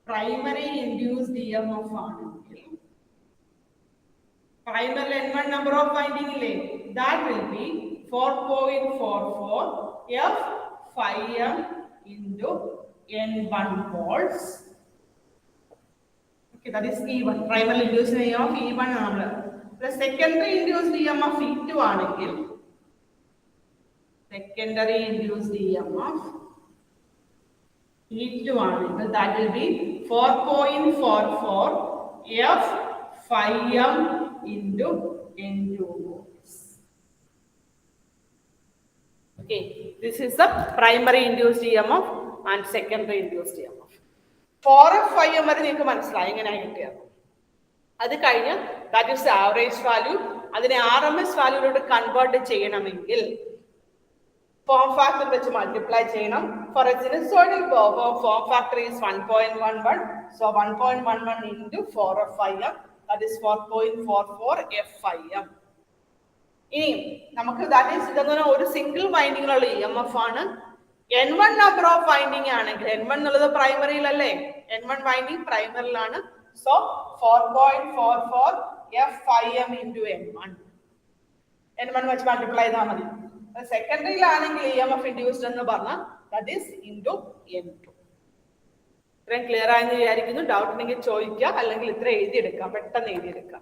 primary induced EMF ആണെങ്കിൽ, primary N1 number of winding ഇല്ലേ, that will be 4.44 F5M into N1 volts. Okay, that is E1. Primary induced EMF E1 ആണ്. The secondary induced EMF E2 ആണെങ്കിൽ, secondary induced EMF E2 ആണെങ്കിൽ that will be 4.44 F5M into N2 volts. Okay, this is the primary induced EMF and secondary induced EMF. 4F5M വരെ നിങ്ങൾക്ക് മനസ്സിലായി എങ്ങനെയാണ് കിട്ടിയത്. അത് കഴിഞ്ഞ് ദാറ്റ് ഈസ് ആവറേജ് വാല്യൂ. അതിനെ RMS വാല്യൂയിലോട്ട് കൺവേർട്ട് ചെയ്യണമെങ്കിൽ ഫോം ഫാക്ടർ വെച്ച് മൾട്ടിപ്ലൈ ചെയ്യണം. For a sinusoidal waveform form factor is 1.11. So 1.11 into 4F5M, that is 4.44 F5M. ഇനി നമുക്ക് ദാറ്റ് ഈസ് ഇതെന്ന് ഒരു സിംഗിൾ വൈൻഡിങ്ങിലുള്ള EMF ആണ്. N1 നമ്പർ ഓഫ് വൈൻഡിങ് ആണെങ്കിൽ, N1 എന്നുള്ളത് പ്രൈമറിയിലല്ലേ, N1 വൈൻഡിങ് പ്രൈമറിയിലാണ്. സോ 4.44 F5M into N1 വെച്ച് മൾട്ടിപ്ലൈ ചെയ്താൽ മതി. സെക്കൻഡറിയിലാണെങ്കിൽ EMF ഇൻഡ്യൂസ്ഡ് എന്ന് പറഞ്ഞാൽ ദാറ്റ് ഈസ് ഇൻറ്റു N2. ഇത്രയും ക്ലിയർ ആയെന്ന് വിചാരിക്കുന്നു. ഡൗട്ട് ഉണ്ടെങ്കിൽ ചോദിക്കുക, അല്ലെങ്കിൽ ഇത്ര എഴുതിയെടുക്കാം, പെട്ടെന്ന് എഴുതിയെടുക്കാം.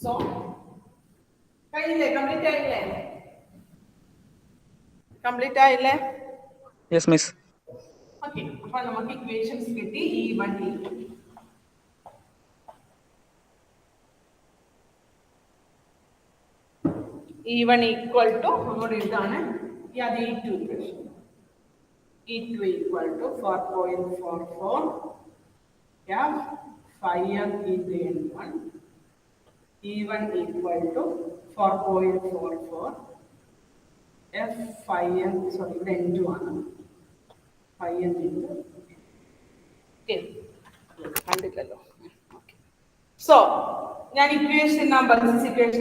സോ കഴിഞ്ഞില്ലേ? കംപ്ലീറ്റ് ആയില്ലേ? കംപ്ലീറ്റ് ആയില്ലേ? Yes, miss. ഓക്കെ, അപ്പൊ നമുക്ക് ഇക്വേഷൻസ് കിട്ടി. E1 ഈക്വൽ ടു നമ്മുടെ ഇതാണ് അത് E2 equation. E2 equal to 4.44 F 5M into N1. E1 equal to 4.44 F 5M, sorry, ഇവിടെ N2 ആണ്. 5M into കണ്ടില്ലല്ലോ. സോ ഞാൻ equation number 1, equation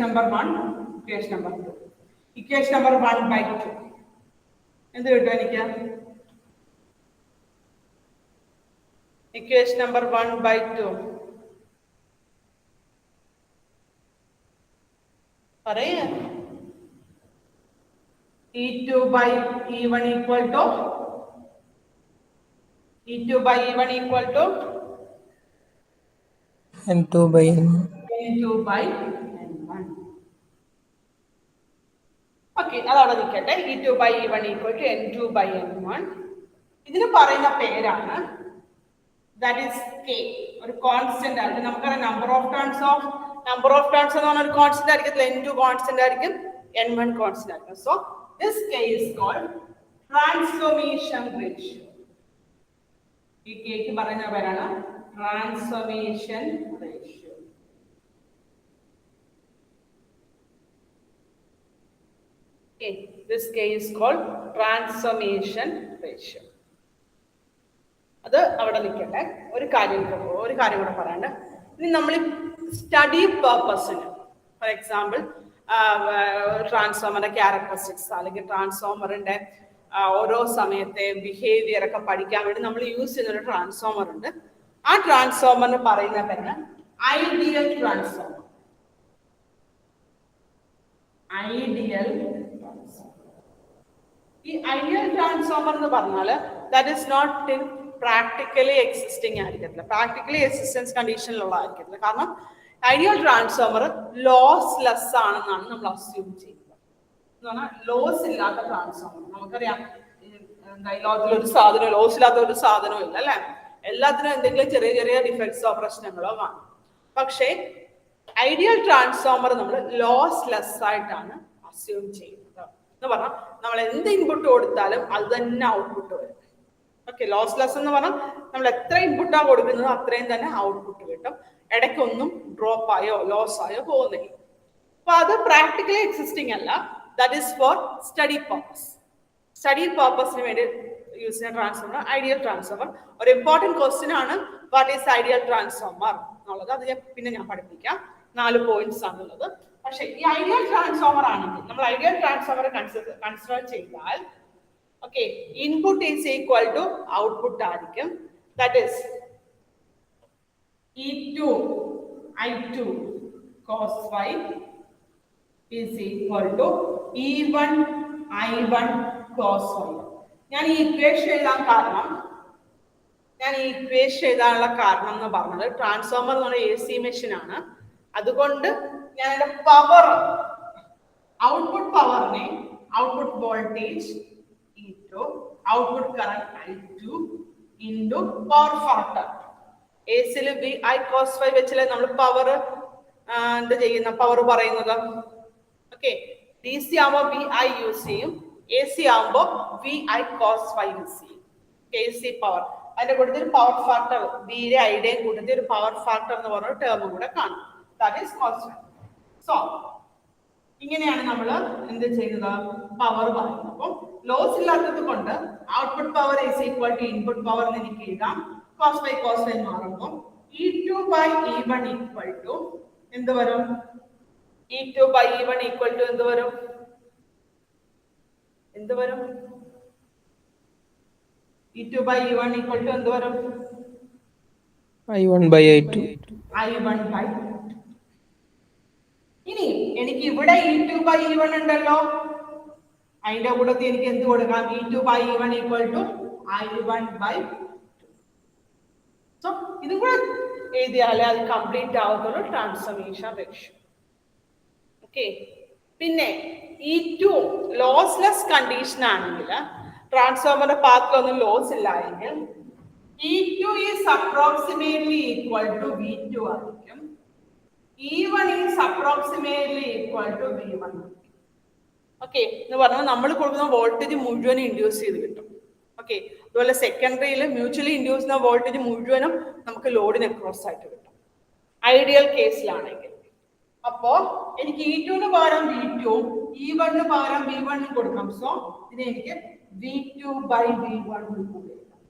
number 2. Equation number 1/2 എന്ത് കിട്ടും എനിക്ക്? ഇക്വേഷൻ നമ്പർ 1/2 പറയേ. E2 by E1 equal to N2 by N1. Okay, അതവിടെ നിൽക്കട്ടെ. E2 by E1 equal to N2 by N1. ഇതിന് പറയുന്ന പേരാണ് that is K, ഒരു കോൺസ്റ്റന്റ് ആയിട്ട്. നമുക്കറിയാം നമ്പർ ഓഫ് ടേൺസ് എന്ന് പറഞ്ഞ ഒരു കോൺസ്റ്റന്റ് ആയിരിക്കും. N2 കോൺസ്റ്റന്റ് ആയിരിക്കും, N1 കോൺസ്റ്റന്റ് ആയിരിക്കും. So this K is called transformation ratio. ഈ കേക്ക് പറയുന്ന പേരാണ് transformation ratio. This K is called transformation ratio. അത് അവിടെ നിൽക്കട്ടെ. ഒരു കാര്യം കൂടെ പറയാണ്ട്. ഇനി നമ്മൾ സ്റ്റഡി പർപ്പസിന്, ഫോർ എക്സാമ്പിൾ ട്രാൻസ്ഫോമറിന്റെ ക്യാരക്ടറിസ്റ്റിക്സ് അല്ലെങ്കിൽ ട്രാൻസ്ഫോമറിന്റെ ഓരോ സമയത്തെ ബിഹേവിയർ ഒക്കെ പഠിക്കാൻ വേണ്ടി നമ്മൾ യൂസ് ചെയ്യുന്ന ഒരു ട്രാൻസ്ഫോമർ ഉണ്ട്. ആ ട്രാൻസ്ഫോമറിന് പറയുന്ന പേരാണ് ഐഡിയൽ ട്രാൻസ്ഫോമർ. ഈ ഐഡിയൽ ട്രാൻസ്ഫോമർ എന്ന് പറഞ്ഞാൽ that is not in practically existing ആയിരിക്കത്തില്ല, പ്രാക്ടിക്കലി എക്സിസ്റ്റൻസ് കണ്ടീഷനിലുള്ള ആയിരിക്കത്തില്ല. കാരണം ഐഡിയൽ ട്രാൻസ്ഫോമർ ലോസ്ലെസ് ആണെന്നാണ് നമ്മൾ അസ്യൂം ചെയ്യുന്നത്. എന്ന് പറഞ്ഞാൽ ലോസ് ഇല്ലാത്ത ട്രാൻസ്ഫോമർ. നമുക്കറിയാം ലോകത്തിലൊരു സാധനം ലോസ് ഇല്ലാത്ത ഒരു സാധനവും ഇല്ല അല്ലെ. എല്ലാത്തിനും എന്തെങ്കിലും ചെറിയ ചെറിയ ഡിഫക്ട്സോ പ്രശ്നങ്ങളോ കാണും. പക്ഷേ ഐഡിയൽ ട്രാൻസ്ഫോമർ നമ്മൾ ലോസ്ലെസ് ആയിട്ടാണ് അസ്യൂം ചെയ്യുന്നത്. എന്ന് പറഞ്ഞാൽ നമ്മൾ എന്ത് ഇൻപുട്ട് കൊടുത്താലും അത് തന്നെ ഔട്ട്പുട്ട് വരും. ഓക്കെ, ലോസ്ലെസ് എന്ന് പറഞ്ഞാൽ നമ്മൾ എത്ര ഇൻപുട്ടാണ് കൊടുക്കുന്നത് അത്രയും തന്നെ ഔട്ട്പുട്ട് കിട്ടും. ഇടയ്ക്കൊന്നും ഡ്രോപ്പ് ആയോ ലോസ് ആയോ പോകുന്നില്ല. അപ്പൊ അത് പ്രാക്ടിക്കലി എക്സിസ്റ്റിംഗ് അല്ല. ദാറ്റ് ഈസ് ഫോർ സ്റ്റഡി പർപ്പസിന് വേണ്ടി യൂസ് ചെയ്യുന്ന ട്രാൻസ്ഫോമർ ഐഡിയൽ ട്രാൻസ്ഫോമർ. ഒരു ഇമ്പോർട്ടൻറ്റ് ക്വസ്റ്റ്യൻ ആണ് വാട്ട് ഈസ് ഐഡിയൽ ട്രാൻസ്ഫോമർ എന്നുള്ളത്. അത് ഞാൻ പഠിപ്പിക്കാം. 4 പോയിന്റ്സ് ആണുള്ളത്. പക്ഷെ ഈ ഐഡിയൽ ട്രാൻസ്ഫോമർ ആണെങ്കിൽ നമ്മൾ ഐഡിയൽ ട്രാൻസ്ഫോമർ കൺസിഡർ ചെയ്താൽ okay, input is equal to output ആയിരിക്കും. That is E2 I2 cos phi is equal to E1 I1 cos phi. ഞാൻ ഈ ഇക്വേഷൻ എഴുതാനുള്ള കാരണം എന്ന് പറഞ്ഞത് ട്രാൻസ്ഫോമർ എന്ന് പറഞ്ഞ AC മെഷീൻ ആണ്. അതുകൊണ്ട് ഞാൻ അതിന്റെ പവർ, ഔട്ട്പുട്ട് പവറിനെ output voltage E2, output current I2 into power factor. എസിൽ VI cos phi വെച്ചില്ലേ നമ്മൾ പവർ എന്ത് ചെയ്യുന്ന പവർ പറയുന്നത്. ഓക്കെ, DC ആവുമ്പോൾ VI യൂസ് ചെയ്യും, AC ആവുമ്പോൾ VI cos phi യൂസ് ചെയ്യും. AC പവർ, അതിന്റെ കൂട്ടത്തിൽ പവർ ഫാക്ടർ ബിയുടെ ഐഡിയയും കൂട്ടത്തിൽ ഒരു പവർ ഫാക്ടർ എന്ന് പറഞ്ഞ ടേമും കൂടെ കാണും. That is constant. സോ ഇങ്ങനെയാണ് നമ്മൾ എന്ത് ചെയ്യുന്നത്, പവർ പറയുന്നത്. അപ്പം ലോസ് ഇല്ലാത്തത് കൊണ്ട് output power is equal to input power എന്ന് എനിക്ക് എഴുതാം. cos phi മാറുമ്പോൾ E2 by E1 equal to എന്ത് വരും? E2 by E1 equal to എന്ത് വരും? E2 by E1 equal to എന്ത് വരും? I1 by I2. I1 by I2. ഇനി എനിക്ക് ഇവിടെ E2 by E1 ഉണ്ടല്ലോ, അതിന്റെ കൂട്ടത്തിൽ എനിക്ക് എന്ത് കൊടുക്കാം? E2 by E1 equal to I1 by ഇതും കൂടെ എഴുതിയാലേ അത് കംപ്ലീറ്റ് ആവത്തുള്ളൂ ട്രാൻസ്ഫോർമേഷൻ റേഷ്യോ. ഓക്കെ. പിന്നെ E2 ലോസ്ലെസ് കണ്ടീഷൻ ആണെങ്കിൽ ട്രാൻസ്ഫോമറിന്റെ പാത്തിലൊന്നും ലോസ് ഇല്ല എങ്കിൽ E2 is approximately equal to V2 ആയിരിക്കും. E1 is approximately equal to V1. Okay എന്ന് പറഞ്ഞാൽ നമ്മൾ കൊടുക്കുന്ന വോൾട്ടേജ് മുഴുവനും ഇൻഡ്യൂസ് ചെയ്ത് കിട്ടും. ഓക്കെ. അതുപോലെ സെക്കൻഡറിയിൽ മ്യൂച്വലി ഇൻഡ്യൂസ് ചെയ്യുന്ന വോൾട്ടേജ് മുഴുവനും നമുക്ക് ലോഡിന് അക്രോസ് ആയിട്ട് കിട്ടും ഐഡിയൽ കേസിലാണെങ്കിൽ. അപ്പോ എനിക്ക് E2 പകരം V2 E1 പകരം V1 കൊടുക്കാം. സോ ഇതിനെ എനിക്ക് V2 by V1 കൂടി എഴുതാം.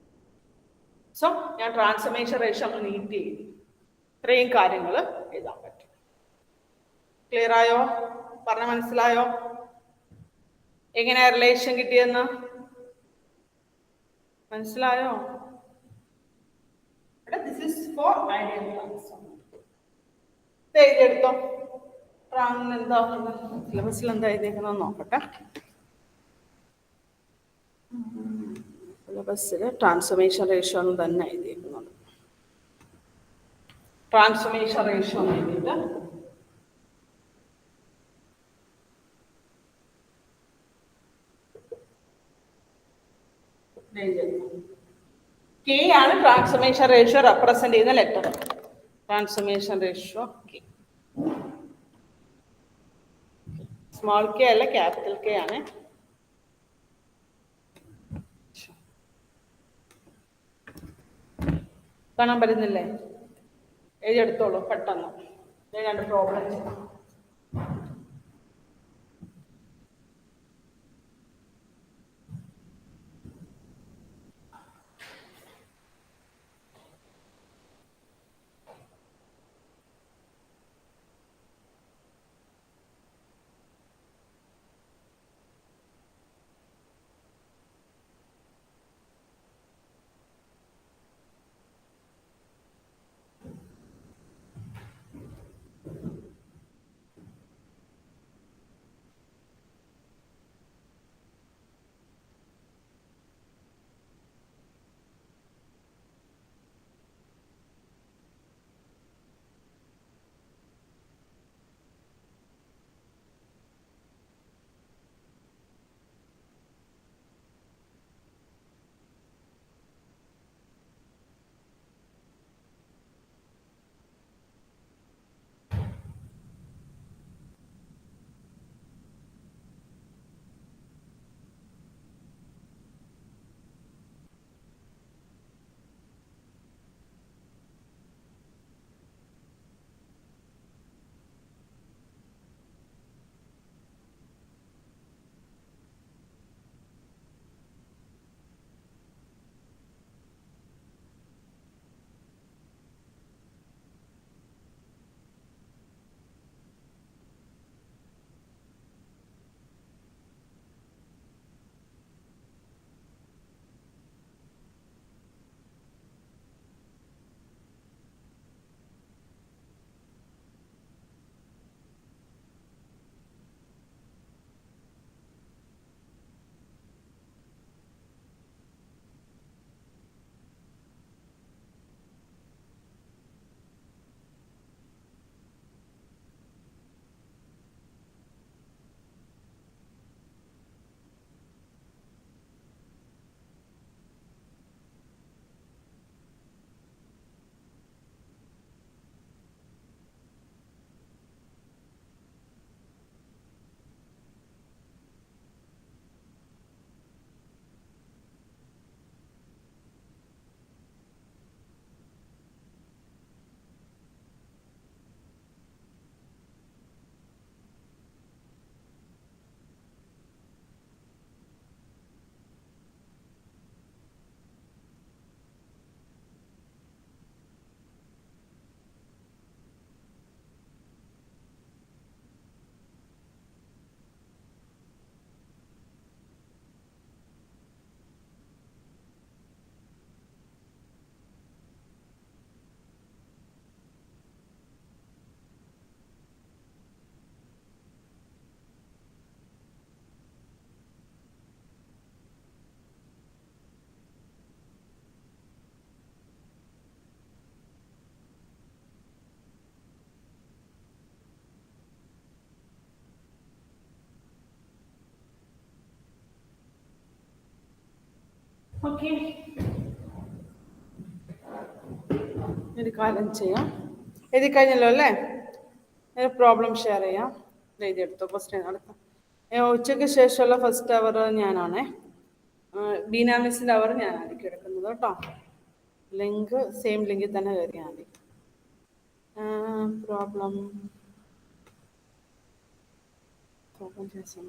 സോ ഞാൻ ട്രാൻസ്ഫോർമേഷൻ റേഷ്യോ നീട്ടി എഴുതി. ഇത്രയും കാര്യങ്ങൾ എഴുതാൻ പറ്റും. ക്ലിയർ ആയോ? പറഞ്ഞ മനസ്സിലായോ? എങ്ങനെയാ റിലേഷൻ കിട്ടിയെന്ന് മനസ്സിലായോ? This is for ideal transformer. എഴുതിയെടുത്തോ. എന്താ സിലബസിൽ എന്താ എഴുതിയേക്കുന്നത് നോക്കട്ടെ. സിലബസിൽ ട്രാൻസ്ഫോർമേഷൻ റേഷ്യോ എന്ന് തന്നെ എഴുതിയേക്കുന്നത്. ട്രാൻസ്ഫോർമേഷൻ റേഷ്യോ എന്ന് എഴുതിയിട്ട് K ആണ് ട്രാൻസ്ഫോർമേഷൻ റേഷ്യോ റെപ്രസെന്റ് ചെയ്യുന്ന letter. Transformation ratio K. Small K അല്ല, ക്യാപിറ്റൽ K ആണ്. കാണാൻ പറ്റുന്നില്ലേ? എഴുതിയെടുത്തോളൂ പെട്ടെന്ന്. രണ്ട് പ്രോബ്ലം ചെയ്യാം. ഓക്കെ, ഒരു കാര്യം ചെയ്യാം, എഴുതി കഴിഞ്ഞല്ലോ അല്ലേ? ഒരു പ്രോബ്ലം ഷെയർ ചെയ്യാം. എഴുതിയെടുത്തോ, ക്വസ്റ്റ്യൻ അടുത്ത. ഉച്ചയ്ക്ക് ശേഷമുള്ള ഫസ്റ്റ് അവർ ഞാനാണേ. ബീന മിസ്സിൻ്റെ അവർ ഞാനായിരിക്കും എടുക്കുന്നത് കേട്ടോ. ലിങ്ക് സെയിം ലിങ്കിൽ തന്നെ കയറിയാൽ മതി. പ്രോബ്ലം ചെയ്യാൻ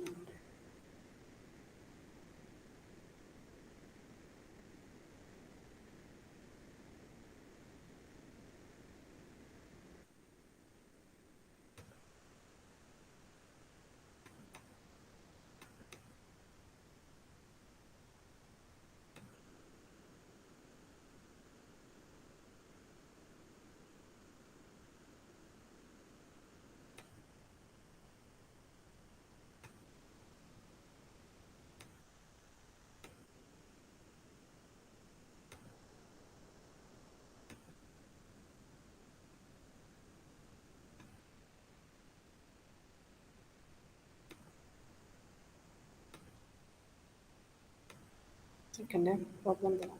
സെക്കൻഡ് പ്രോബ്ലം തരാം.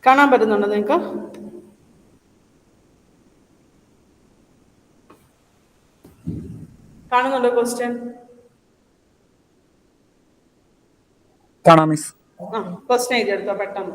കാണാൻ പറ്റുന്നുണ്ടോ നിങ്ങൾക്ക്? കാണുന്നുണ്ടോ ക്വസ്റ്റ്യൻ? കാണാം മിസ്. ക്വസ്റ്റ്യൻ എഴുതിയെടുത്തോ പെട്ടെന്ന്.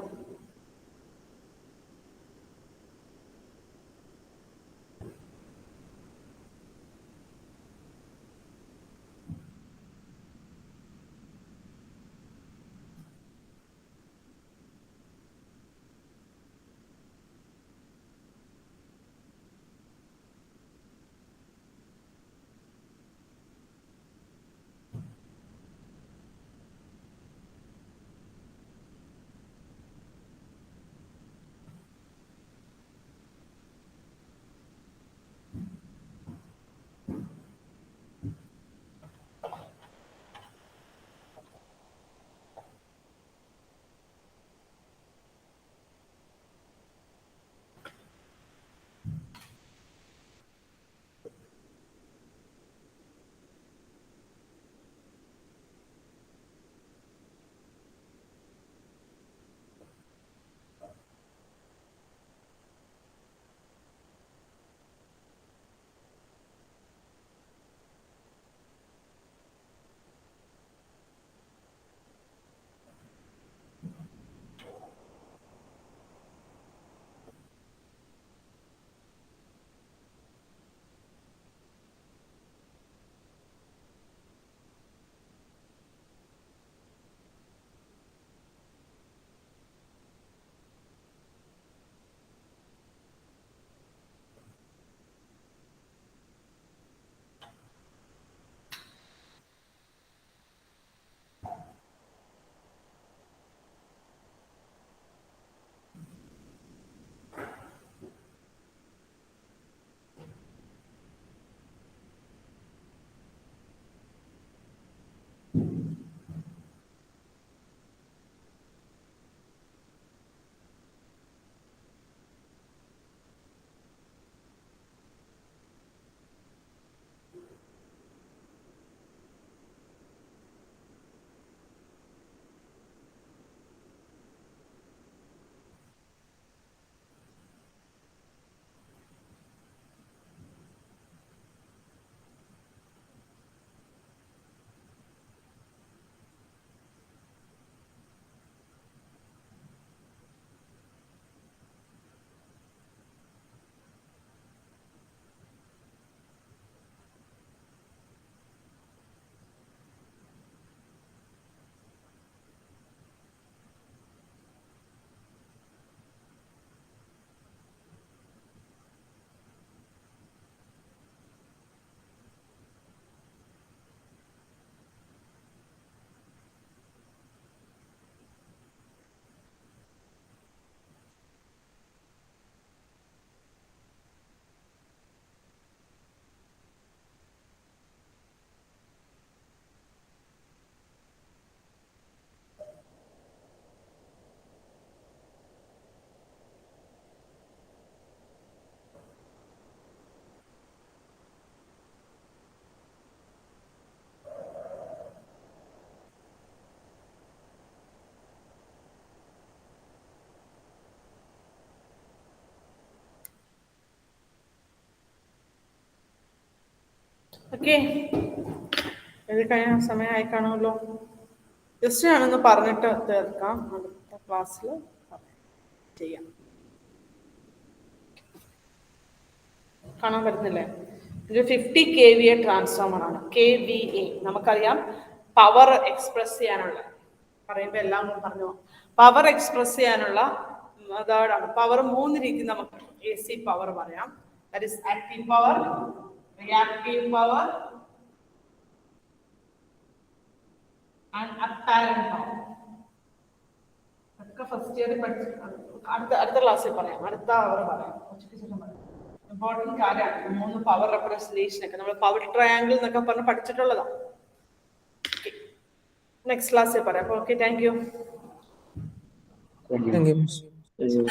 ഓക്കെ, ഇത് കഴിഞ്ഞ സമയമായി കാണുമല്ലോ. ജസ്റ്റ് ഞാനൊന്ന് പറഞ്ഞിട്ട് തീർക്കാം, അടുത്ത ക്ലാസ്സിൽ ചെയ്യാം. കാണാൻ പറ്റുന്നില്ലേ? ഇത് 50 kVA ട്രാൻസ്ഫോമർ ആണ്. KVA നമുക്കറിയാം, പവർ എക്സ്പ്രസ് ചെയ്യാനുള്ള, പറയുമ്പോൾ എല്ലാം കൂടെ പറഞ്ഞു, പവർ എക്സ്പ്രസ് ചെയ്യാനുള്ള മെത്തേഡാണ്. പവർ 3 രീതി നമുക്ക് AC പവർ പറയാം. That is active power, reactive power and apparent power. ഒക്കെ ഫസ്റ്റ് ഇയർ അടുത്ത ക്ലാസ്സിൽ പറയാം, അടുത്ത അവർ പറയാം. ഇമ്പോർട്ടൻറ്റ് കാര്യമാണ് 3 പവർ റെപ്രസെന്റേഷൻ ഒക്കെ നമ്മൾ പവർ ട്രയാങ്കിൾ എന്നൊക്കെ പറഞ്ഞ് പഠിച്ചിട്ടുള്ളതാണ്. നെക്സ്റ്റ് ക്ലാസ്സിൽ പറയാം. അപ്പോൾ okay, thank you. Thank you, miss. Thank you.